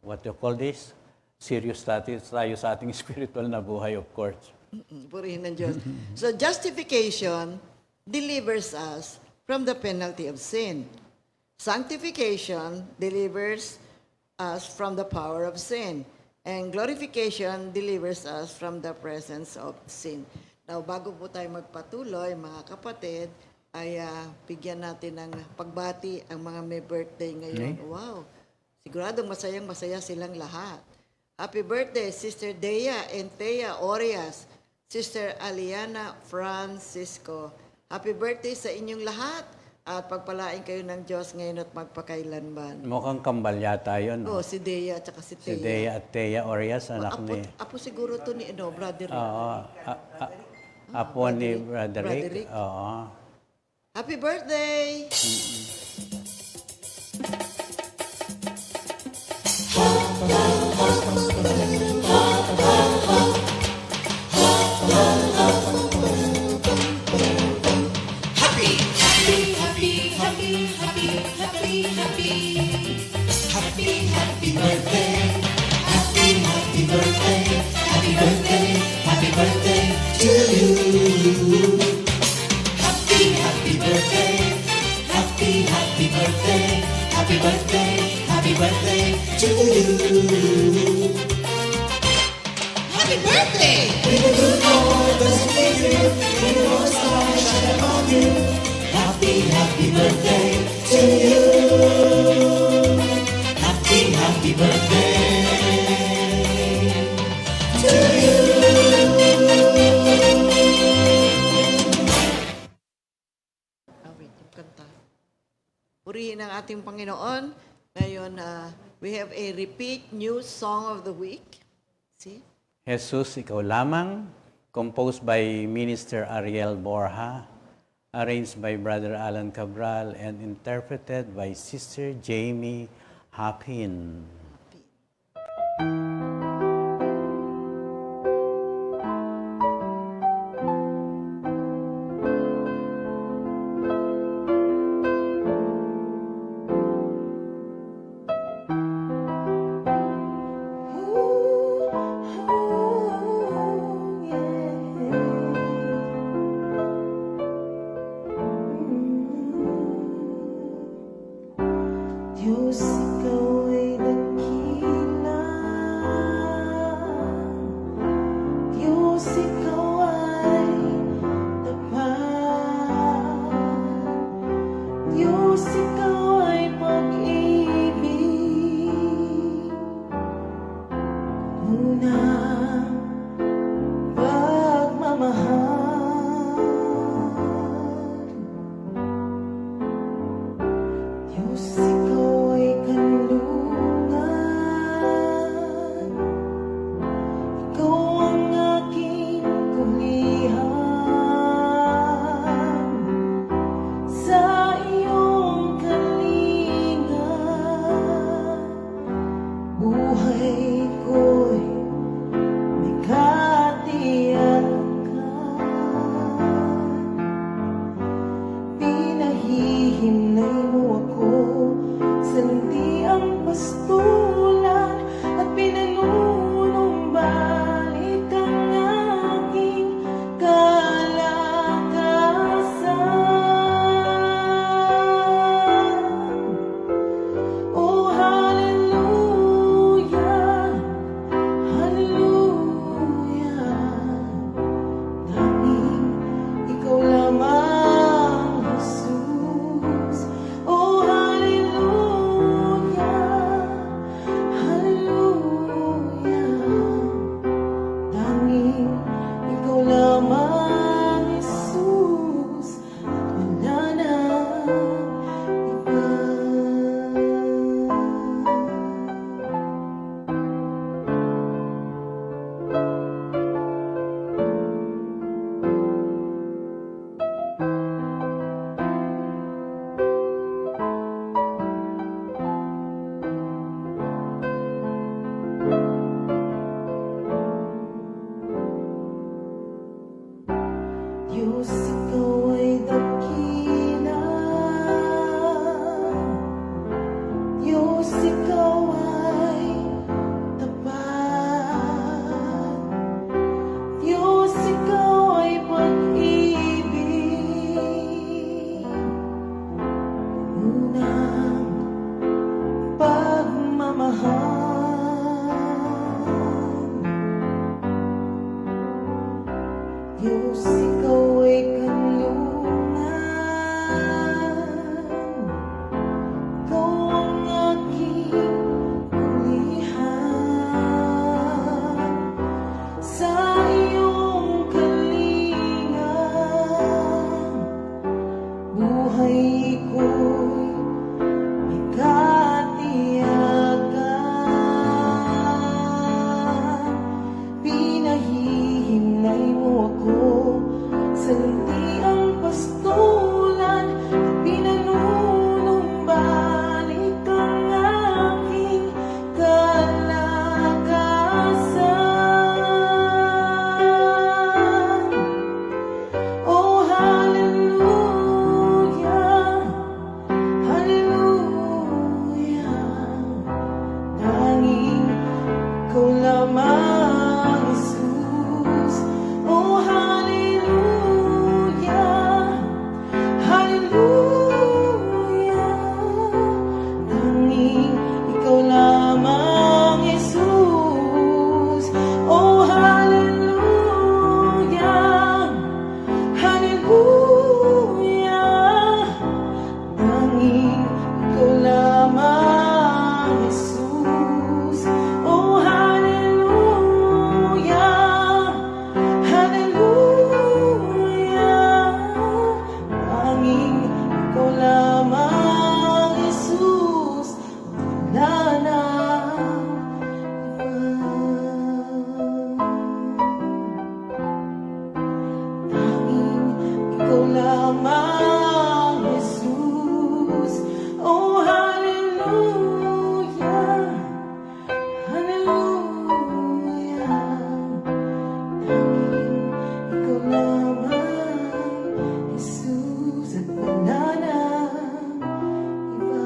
what you call this? Serious tayo sa ating spiritual na buhay, of course. Purihin ng Diyos. So, justification delivers us from the penalty of sin. Sanctification delivers us from the power of sin. And glorification delivers us from the presence of sin. Now, bago po tayo magpatuloy, mga kapatid, ay bigyan natin ng pagbati ang mga may birthday ngayon. Okay. Wow! Siguradong masayang-masaya silang lahat. Happy birthday, Sister Dea and Thea Orias, Sister Aliana Francisco. Happy birthday sa inyong lahat at pagpalain kayo ng Diyos ngayon at magpakailanman. Mukhang kambal yata yun. Oh, si Dea at saka si Thea. Si Dea at Thea Orias, anak ni... Apo siguro to ni Brother. Oo. Apo ni Broderick. Oo. Happy birthday! Purihin ang ating Panginoon. Ngayon, we have a repeat new song of the week. See? Jesus, Ikaw Lamang, composed by Minister Ariel Borja, arranged by Brother Alan Cabral, and interpreted by Sister Jamie Hapin. Diyos, ikaw ay pag-ibig. Unang pagmamahal. Diyos, ikaw ay kanlungan. Ikaw ang aking kulihan. Sa iyong kalinga, buhay ko'y may katiyakan. Pinahihimlay mo ako sa luntiang pastulan at pinanunumbalik ang aking kalakasan. Oh, hallelujah, hallelujah. Tanging ikaw lamang, Jesus. Oh, hallelujah, hallelujah. Tanging ikaw lamang, Jesus. Wala nang iba. Diyos, ikaw ay dakila. Diyos, ikaw ay tapat. Diyos, ikaw ay pag-ibig. Unang pagmamahal. Diyos, ikaw ay kanlungan. Ikaw ang aking kulihan. Sa iyong kalinga, buhay ko'y may katiyakan. Pinahihimlay mo ako sa luntiang pastulan at pinanunumbalik ang aking kalakasan. Oh, hallelujah, hallelujah. Tanging ikaw lamang, Jesus. Oh, hallelujah, hallelujah. Tanging ikaw lamang, Jesus. Oh, hallelujah, hallelujah. Tanging ikaw lamang, Jesus. Oh, hallelujah, hallelujah. Tanging ikaw lamang, Jesus. Wala nang iba. Tanging ikaw lamang, Jesus. Oh, hallelujah, hallelujah. Tanging ikaw lamang, Jesus, at wala nang iba.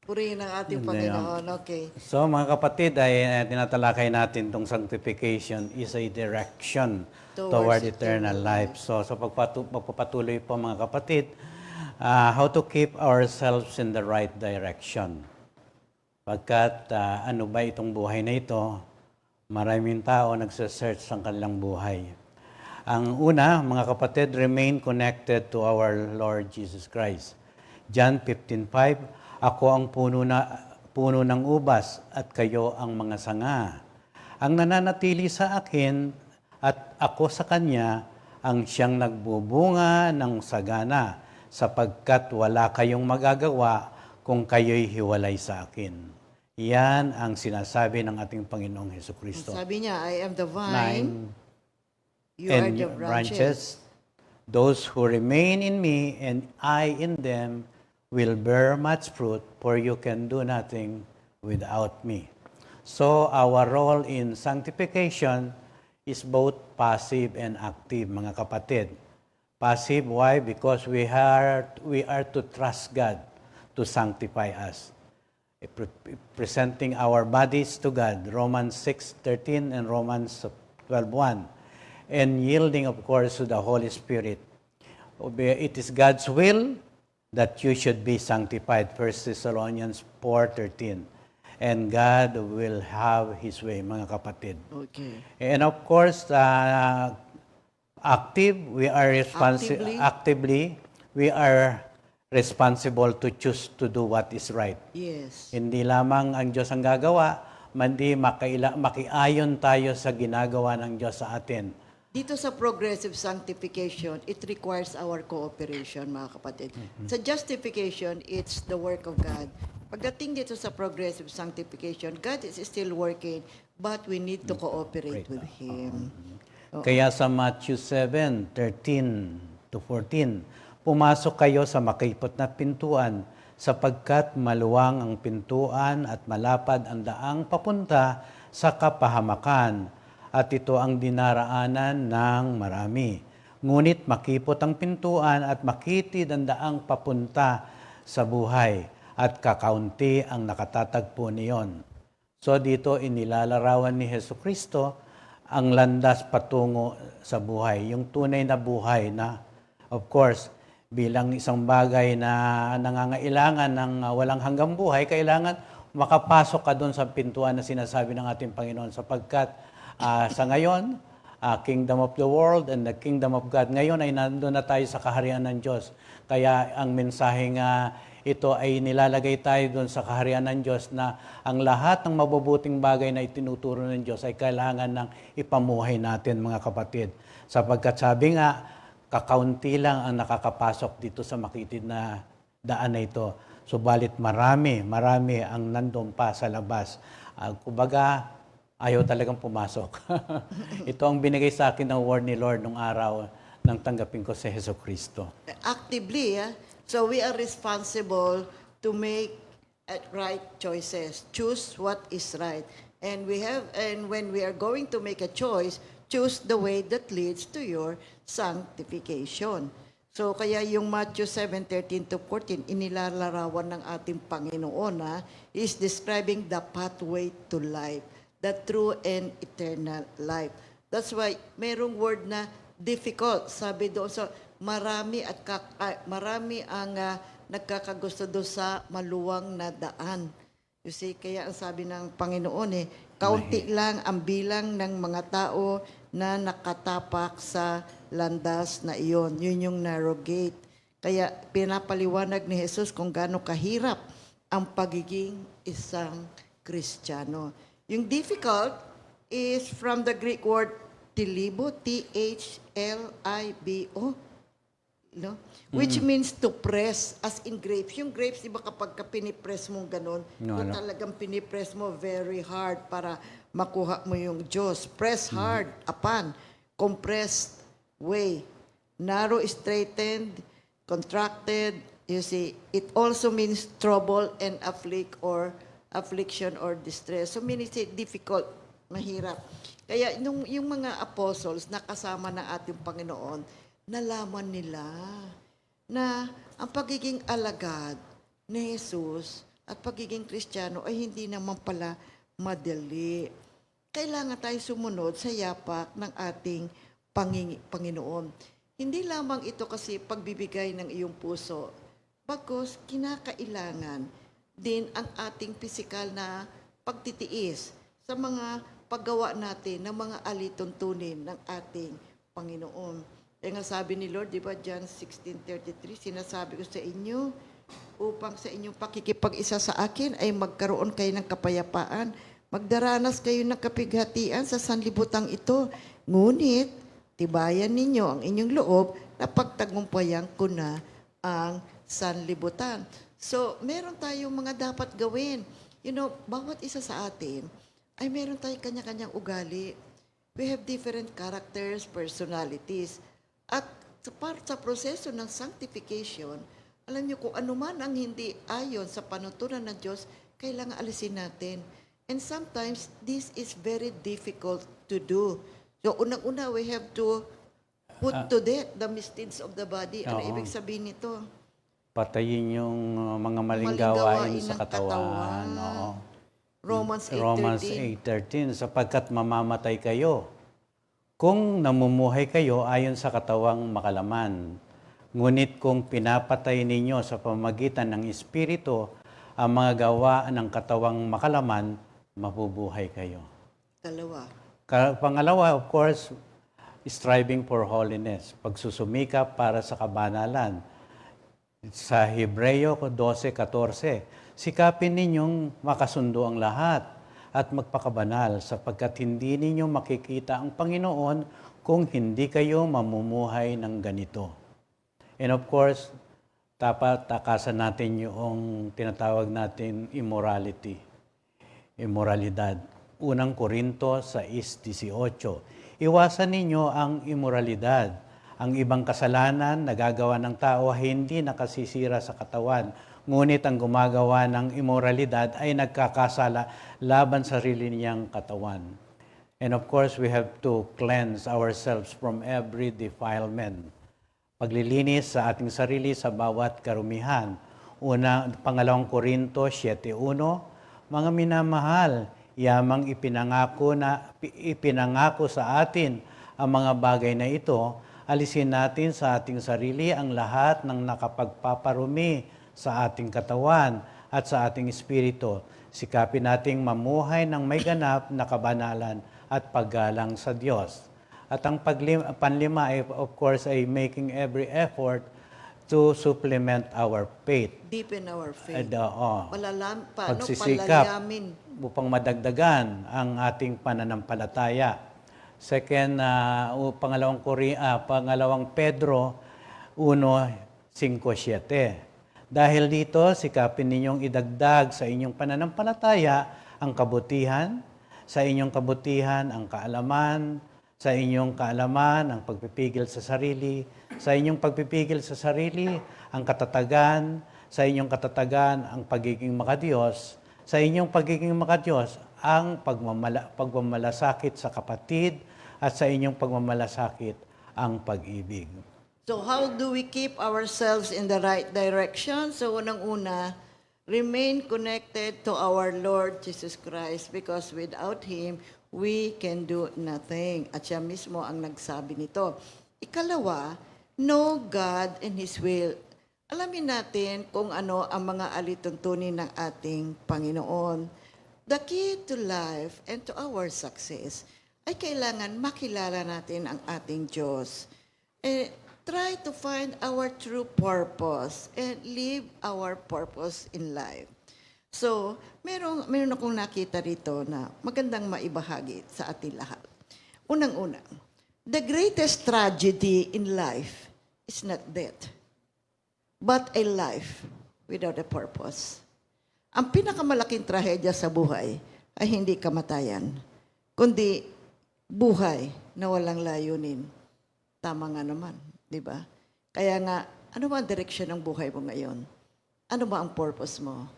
Purihin ang ating Panginoon. Okay. So mga kapatid, ay tinatalakay natin itong sanctification is a direction toward eternal life. So sa pagpapatuloy po mga kapatid, how to keep ourselves in the right direction. Pagkat ano ba itong buhay na ito, maraming tao nagsasearch ng kanilang buhay. Ang una, mga kapatid, remain connected to our Lord Jesus Christ. John 15:5, ako ang puno ng ubas at kayo ang mga sanga. Ang nananatili sa akin at ako sa kanya ang siyang nagbubunga ng sagana sapagkat wala kayong magagawa kung kayo'y hiwalay sa akin. Yan ang sinasabi ng ating Panginoong Hesukristo. Sabi niya, I am the vine, you are and the branches. Those who remain in me and I in them will bear much fruit, for you can do nothing without me. So our role in sanctification is both passive and active, mga kapatid. Passive, why? Because we are to trust God to sanctify us. Presenting our bodies to God, Romans 6:13 and Romans 12:1. And yielding, of course, to the Holy Spirit. It is God's will that you should be sanctified, 1 Thessalonians 4:13. And God will have His way, mga kapatid. Okay. And of course, we are actively, we are responsible to choose to do what is right. Yes. Hindi lamang ang Diyos ang gagawa, mandi makiayon tayo sa ginagawa ng Diyos sa atin. Dito sa progressive sanctification, it requires our cooperation, mga kapatid. Sa justification, it's the work of God. Pagdating dito sa progressive sanctification, God is still working, but we need to cooperate with Him. Kaya sa Matthew 7:13-14, pumasok kayo sa makipot na pintuan, sapagkat maluwang ang pintuan at malapad ang daang papunta sa kapahamakan, at ito ang dinaraanan ng marami. Ngunit makipot ang pintuan at makitid ang daang papunta sa buhay, at kakaunti ang nakatatagpo niyon. So dito inilalarawan ni Hesukristo ang landas patungo sa buhay, yung tunay na buhay na, of course, bilang isang bagay na nangangailangan ng walang hanggang buhay, kailangan makapasok ka doon sa pintuan na sinasabi ng ating Panginoon sapagkat sa ngayon, kingdom of the world and the kingdom of God, ngayon ay nandun na tayo sa kaharian ng Diyos. Kaya ang mensaheng ito ay nilalagay tayo doon sa kaharian ng Diyos na ang lahat ng mabubuting bagay na itinuturo ng Diyos ay kailangan ng ipamuhay natin, mga kapatid. Sapagkat sabi nga, kakaunti lang ang nakakapasok dito sa makitid na daan na ito. Subalit marami ang nandun pa sa labas. Kumbaga, ayaw talagang pumasok. Ito ang binigay sa akin ng word ni Lord nung araw nang tanggapin ko si Hesukristo. Actively, so we are responsible to make right choices. Choose what is right. And when we are going to make a choice, choose the way that leads to your sanctification. So kaya yung Matthew 7:13-14 inilalarawan ng ating Panginoon is describing the pathway to life, the true and eternal life. That's why merong word na difficult. Sabi doon so marami ang nagkakagusto doon sa maluwang na daan. You see, kaya ang sabi ng Panginoon kaunti lang ang bilang ng mga tao na nakatapak sa landas na iyon. Yun yung narrow gate. Kaya pinapaliwanag ni Jesus kung gaano kahirap ang pagiging isang Kristiyano. Yung difficult is from the Greek word tilibo, T-H-L-I-B-O. No? Which means to press, as in grapes. Yung grapes, di ba kapag pinipress mo ganun, kung talagang pinipress mo very hard para makuha mo yung Diyos. Press hard upon, compressed way. Narrow, straightened, contracted. You see, it also means trouble and affliction or distress. So meaning difficult, mahirap. Kaya yung mga apostles na kasama ng ating Panginoon, nalaman nila na ang pagiging alagad ni Jesus at pagiging Kristiyano ay hindi naman pala madali. Kailangan tayo sumunod sa yapak ng ating Panginoon. Hindi lamang ito kasi pagbibigay ng iyong puso, bagkus kinakailangan din ang ating pisikal na pagtitiis sa mga paggawa natin ng mga alituntunin ng ating Panginoon. Kaya nga sabi ni Lord, di ba, John 16:33, sinasabi ko sa inyo, upang sa inyong pakikipag-isa sa akin ay magkaroon kayo ng kapayapaan, magdaranas kayo ng kapighatian sa sanlibutang ito. Ngunit, tibayan ninyo ang inyong loob na pagtagumpayan ko na ang sanlibutan. So, meron tayong mga dapat gawin. You know, bawat isa sa atin ay meron tayong kanya-kanyang ugali. We have different characters, personalities. At sa proseso ng sanctification, alam niyo kung ano man ang hindi ayon sa panuturan ng Diyos, kailangan alisin natin. And sometimes, this is very difficult to do. So, unang-una, we have to put to death the misdeeds of the body. Ano Oo. ibig sabihin nito? Patayin yung mga maling Maling gawain gawain sa ng katawan. katawan. Oo. Romans 8:13. Romans 8:13, sapagkat mamamatay kayo kung namumuhay kayo ayon sa katawang makalaman. Ngunit kung pinapatay ninyo sa pamamagitan ng Espiritu ang mga gawa ng katawang makalaman, mabubuhay kayo. Dalawa. Pangalawa, of course, striving for holiness, pagsusumikap para sa kabanalan. Sa Hebreo 12:14, sikapin ninyong makasundo ang lahat at magpakabanal sapagkat hindi ninyo makikita ang Panginoon kung hindi kayo mamumuhay ng ganito. And of course, dapat takasan natin yung tinatawag natin immoralidad. Unang Korinto 6:18. Iwasan ninyo ang immoralidad. Ang ibang kasalanan na gagawa ng tao ay hindi nakasisira sa katawan. Ngunit ang gumagawa ng immoralidad ay nagkakasala laban sa sarili niyang katawan. And of course, we have to cleanse ourselves from every defilement. Paglilinis sa ating sarili sa bawat karumihan. Pangalawang Korinto 7:1, mga minamahal, yamang ipinangako sa atin ang mga bagay na ito, alisin natin sa ating sarili ang lahat ng nakapagpaparumi sa ating katawan at sa ating espiritu. Sikapin nating mamuhay ng may ganap na kabanalan at paggalang sa Diyos. At ang panlima ay, of course, ay making every effort to supplement our faith. Deepen our faith. Paano Pagsisikap. Palalayamin. Upang madagdagan ang ating pananampalataya. Second, pangalawang Pedro 1:5-7. Dahil dito, sikapin ninyong idagdag sa inyong pananampalataya ang kabutihan, sa inyong kabutihan ang kaalaman, sa inyong kaalaman ang pagpipigil sa sarili, sa inyong pagpipigil sa sarili ang katatagan, sa inyong katatagan ang pagiging makadiyos, sa inyong pagiging makadiyos ang pagmamalasakit sa kapatid, at sa inyong pagmamalasakit ang pag-ibig. So how do we keep ourselves in the right direction? So unang-una, remain connected to our Lord Jesus Christ because without Him, we can do nothing. At siya mismo ang nagsabi nito. Ikalawa, know God and His will. Alamin natin kung ano ang mga alituntunin ng ating Panginoon. The key to life and to our success ay kailangan makilala natin ang ating Diyos. Try to find our true purpose and live our purpose in life. So, meron akong nakita rito na magandang maibahagi sa ating lahat. Unang-una, the greatest tragedy in life is not death, but a life without a purpose. Ang pinakamalaking trahedya sa buhay ay hindi kamatayan, kundi buhay na walang layunin. Tama nga naman, di ba? Kaya nga, ano ba ang direksyon ng buhay mo ngayon? Ano ba ang purpose mo?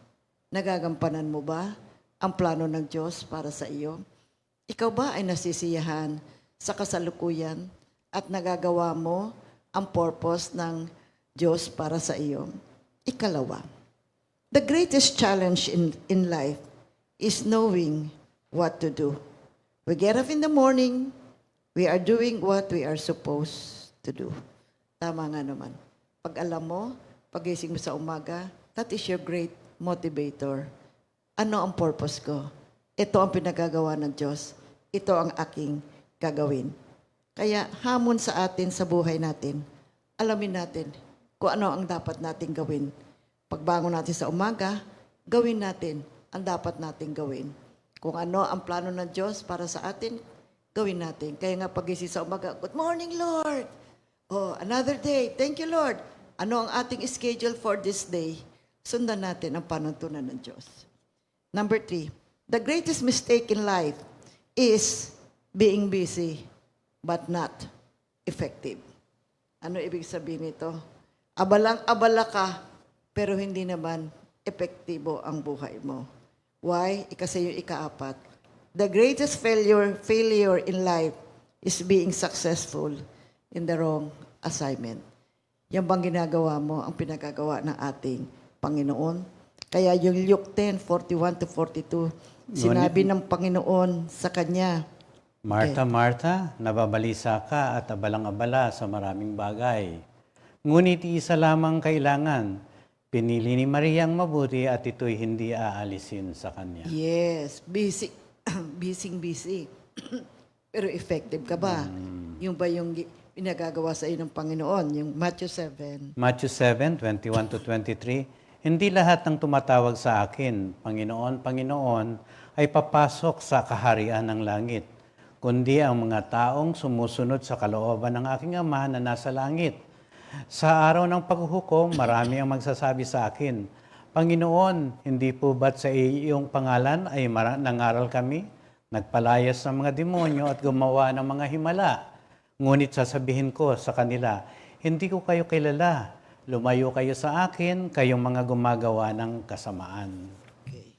Nagagampanan mo ba ang plano ng Diyos para sa iyo? Ikaw ba ay nasisiyahan sa kasalukuyan at nagagawa mo ang purpose ng Diyos para sa iyo? Ikalawa, the greatest challenge in life is knowing what to do. We get up in the morning, we are doing what we are supposed to do. Tama nga naman. Pag alam mo, pagising mo sa umaga, that is your great motivator. Ano ang purpose ko? Ito ang pinagagawa ng Diyos. Ito ang aking gagawin. Kaya hamon sa atin sa buhay natin, alamin natin kung ano ang dapat nating gawin. Pagbangon natin sa umaga, gawin natin ang dapat nating gawin. Kung ano ang plano ng Diyos para sa atin, gawin natin. Kaya nga pagising sa umaga, good morning, Lord! Oh, another day. Thank you, Lord. Ano ang ating schedule for this day? Sundan natin ang panuntunan ng Diyos. Number 3, the greatest mistake in life is being busy but not effective. Ano ibig sabihin nito? Abalang-abala ka, pero hindi naman epektibo ang buhay mo. Why? Kasi yung ika-4. The greatest failure in life is being successful in the wrong assignment. Yan bang ginagawa mo ang pinagagawa ng ating Panginoon? Kaya yung Luke 10:41-42, sinabi ng Panginoon sa kanya, Martha, Martha, nababalisa ka at abalang-abala sa maraming bagay. Ngunit isa lamang kailangan. Pinili ni Maria ang mabuti at ito'y hindi aalisin sa kanya. yes, busy, busy. Pero effective ka ba? Yung ba yung pinagagawa sa iyo ng Panginoon? Yung Matthew 7. Matthew 7:21-23, hindi lahat ng tumatawag sa akin, Panginoon, Panginoon, ay papasok sa kaharian ng langit, kundi ang mga taong sumusunod sa kalooban ng aking Ama na nasa langit. Sa araw ng paghuhukom, marami ang magsasabi sa akin, Panginoon, hindi po ba't sa iyong pangalan ay nangaral kami, nagpalayas ng mga demonyo at gumawa ng mga himala? Ngunit sasabihin ko sa kanila, hindi ko kayo kilala. Lumayo kayo sa akin, kayong mga gumagawa ng kasamaan. Okay.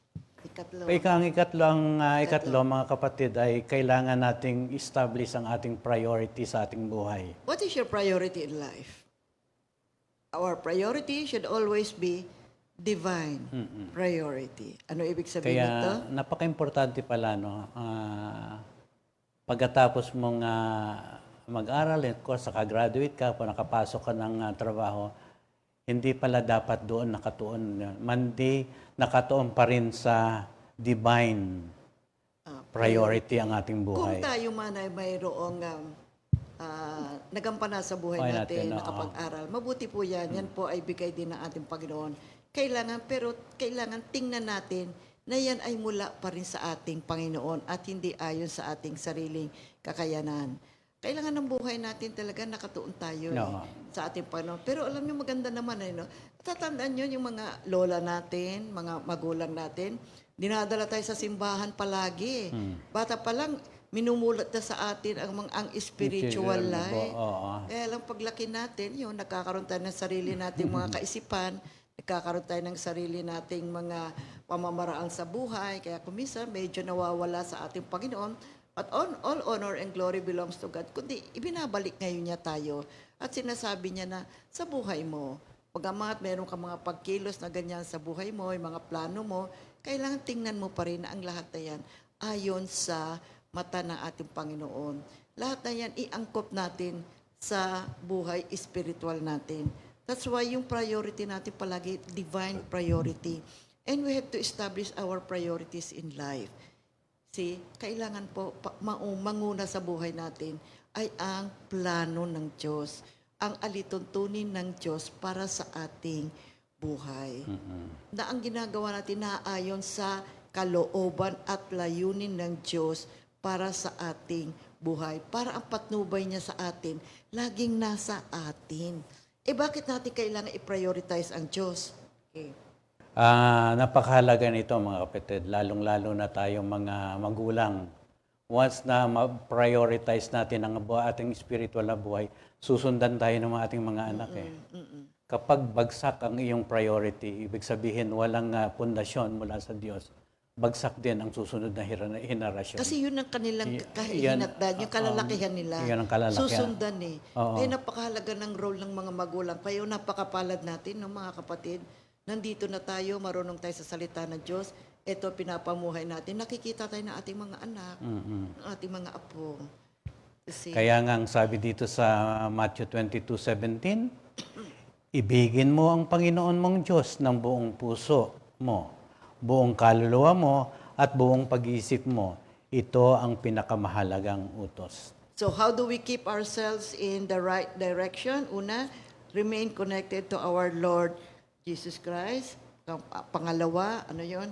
Ikatlo. Ang ikatlo, mga kapatid, ay kailangan nating establish ang ating priority sa ating buhay. What is your priority in life? Our priority should always be divine priority. Ano ibig sabihin nito? Kaya napaka-importante pala, no? Pagkatapos mong mag-aral, of course, nakagraduate ka, kung nakapasok ka ng trabaho, hindi pala dapat doon nakatuon. Mandi, nakatuon pa rin sa divine priority ang ating buhay. Kung tayo man ay mayroong nagampana sa buhay Buhay natin, natin, oo. nakapag-aral, mabuti po yan. Yan po ay bigay din ng ating Panginoon. Kailangan tingnan natin na yan ay mula pa rin sa ating Panginoon at hindi ayon sa ating sariling kakayanan. Kailangan ng buhay natin talaga nakatuon tayo No. sa ating Panginoon. Pero alam niyo maganda naman no? Tatandaan niyo yung mga lola natin, mga magulang natin, dinadala tayo sa simbahan palagi. Bata pa lang, minumulat na sa atin ang spiritual life. Oo. Kaya lang paglaki natin, yun, nagkakaroon tayo ng sarili nating mga kaisipan, nagkakaroon tayo ng sarili nating mga pamamaraan sa buhay. Kaya kumisa, medyo nawawala sa ating Panginoon. But all honor and glory belongs to God. Kundi ibinabalik ngayon niya tayo. At sinasabi niya na sa buhay mo, pagamat meron ka mga pagkilos na ganyan sa buhay mo, yung mga plano mo, kailangan tingnan mo pa rin na ang lahat na yan ayon sa mata ng ating Panginoon. Lahat na yan iangkop natin sa buhay spiritual natin. That's why yung priority natin palagi, divine priority. And we have to establish our priorities in life. See, kailangan po manguna sa buhay natin ay ang plano ng Diyos, ang alituntunin ng Diyos para sa ating buhay. Na ang ginagawa natin naayon sa kalooban at layunin ng Diyos para sa ating buhay. Para ang patnubay niya sa atin, laging nasa atin. Bakit natin kailangan i-prioritize ang Diyos? Okay. Napakahalaga nito, mga kapatid, lalong-lalo na tayong mga magulang. Once na ma-prioritize natin ang ating spiritual na buhay, susundan tayo ng ating mga anak. Kapag bagsak ang iyong priority, ibig sabihin walang pundasyon mula sa Diyos, bagsak din ang susunod na henerasyon. Kasi yun ang kanilang kahinatdan, yung kalalakihan nila. Yun ang kalalakihan. Susundan Oo. Kaya napakahalaga ng role ng mga magulang. Kaya napakapalad natin, no, mga kapatid. Nandito na tayo, marunong tayo sa salita ng Diyos. Ito, pinapamuhay natin. Nakikita tayo ng ating mga anak, ng ating mga apo. Kasi, Kaya nga ang sabi dito sa Matthew 22:17, ibigin mo ang Panginoon mong Diyos ng buong puso, mo, buong kaluluwa mo, at buong pag-iisip mo. Ito ang pinakamahalagang utos. So how do we keep ourselves in the right direction? Una, remain connected to our Lord Jesus Christ. Pangalawa, ano yun?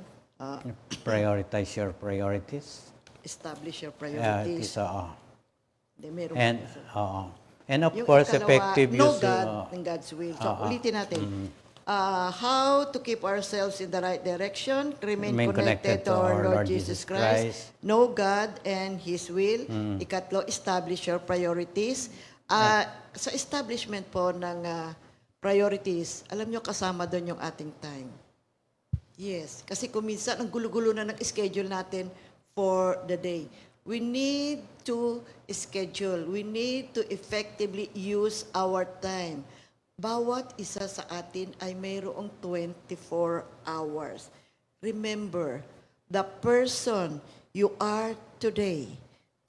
Prioritize your priorities. Establish your It priorities. is, Hindi, meron and, pa isa. and of Yung course, ikalawa, effective know use. God and God's will. So, ulitin natin. How to keep ourselves in the right direction, remain connected to our Lord Jesus Christ, know God and His will. Ikatlo, establish your priorities. Sa establishment po ng priorities, alam nyo, kasama doon yung ating time. Yes, kasi kung minsan ang gulo-gulo na ng schedule natin for the day. We need to schedule. We need to effectively use our time. Bawat isa sa atin ay mayroong 24 hours. Remember, the person you are today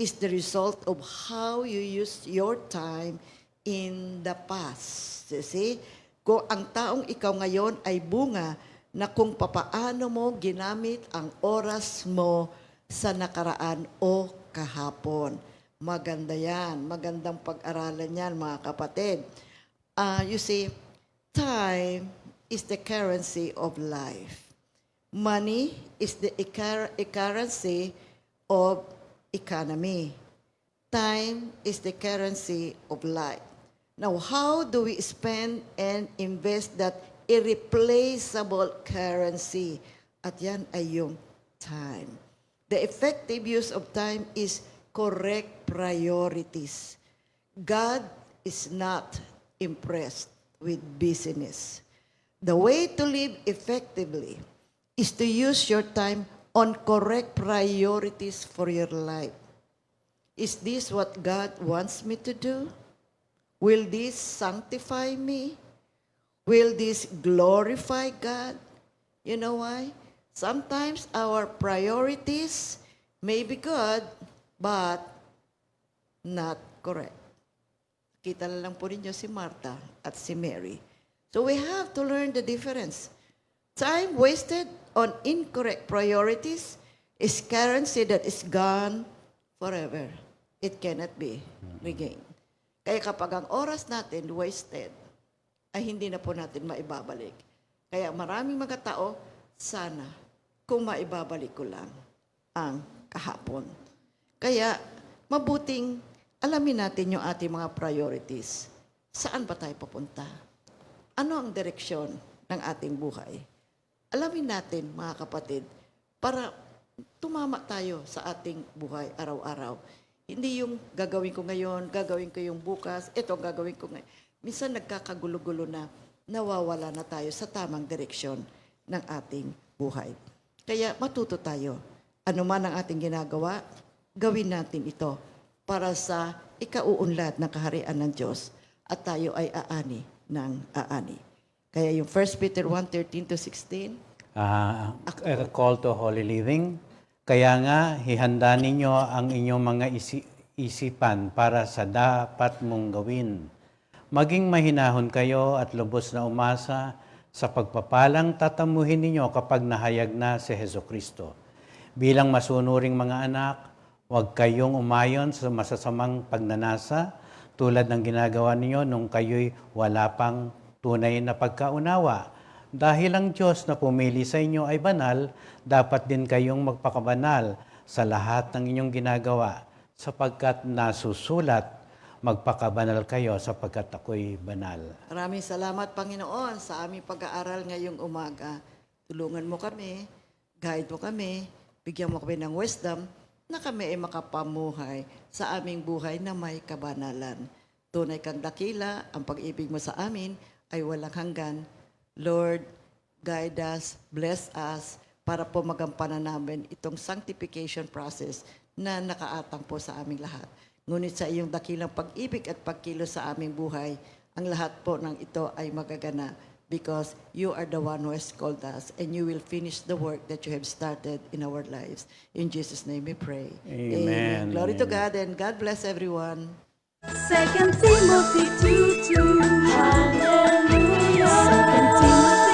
is the result of how you use your time in the past. You see? Kung ang taong ikaw ngayon ay bunga na kung papaano mo ginamit ang oras mo sa nakaraan o kahapon. Maganda yan. Magandang pag-aralan yan, mga kapatid. You see, time is the currency of life. Money is the currency of economy. Time is the currency of life. Now, how do we spend and invest that irreplaceable currency? At yan ay yung time. The effective use of time is correct priorities. God is not impressed with busyness. The way to live effectively is to use your time on correct priorities for your life. Is this what God wants me to do? Will this sanctify me? Will this glorify God? You know why? Sometimes our priorities may be good, but not correct. Kita lang po ninyo si Martha at si Mary. So we have to learn the difference. Time wasted on incorrect priorities is currency that is gone forever. It cannot be regained. Kaya kapag ang oras natin wasted, ay hindi na po natin maibabalik. Kaya maraming mga tao, sana kung maibabalik ko lang ang kahapon. Kaya mabuting alamin natin yung ating mga priorities. Saan ba tayo papunta? Ano ang direksyon ng ating buhay? Alamin natin, mga kapatid, para tumama tayo sa ating buhay araw-araw. Hindi yung gagawin ko ngayon, gagawin ko yung bukas, ito gagawin ko ngayon. Minsan nagkakagulo-gulo na, nawawala na tayo sa tamang direksyon ng ating buhay. Kaya matuto tayo. Ano man ang ating ginagawa, gawin natin ito para sa ikauunlad ng kaharian ng Diyos at tayo ay aani ng aani. Kaya yung 1 Peter 1:13-16, A call to holy living. Kaya nga, hihanda ninyo ang inyong mga isipan para sa dapat mong gawin. Maging mahinahon kayo at lubos na umasa sa pagpapalang tatamuhin ninyo kapag nahayag na si Hesukristo. Bilang masunuring mga anak, huwag kayong umayon sa masasamang pagnanasa tulad ng ginagawa ninyo nung kayo'y wala pang tunay na pagkaunawa. Dahil ang Diyos na pumili sa inyo ay banal, dapat din kayong magpakabanal sa lahat ng inyong ginagawa, sapagkat nasusulat, magpakabanal kayo sapagkat ako'y banal. maraming salamat, Panginoon, sa aming pag-aaral ngayong umaga. Tulungan mo kami, guide mo kami, bigyan mo kami ng wisdom na kami ay makapamuhay sa aming buhay na may kabanalan. Tunay kang dakila, ang pag-ibig mo sa amin ay walang hanggan. Lord, guide us, bless us, para po magampanan namin itong sanctification process na nakaatang po sa aming lahat. Ngunit sa iyong dakilang pag-ibig at pagkilos sa aming buhay, ang lahat po ng ito ay magagana because you are the one who has called us and you will finish the work that you have started in our lives. In Jesus' name we pray. Amen. Glory to God and God bless everyone. 2 Timothy 2:2 Hallelujah 2 Timothy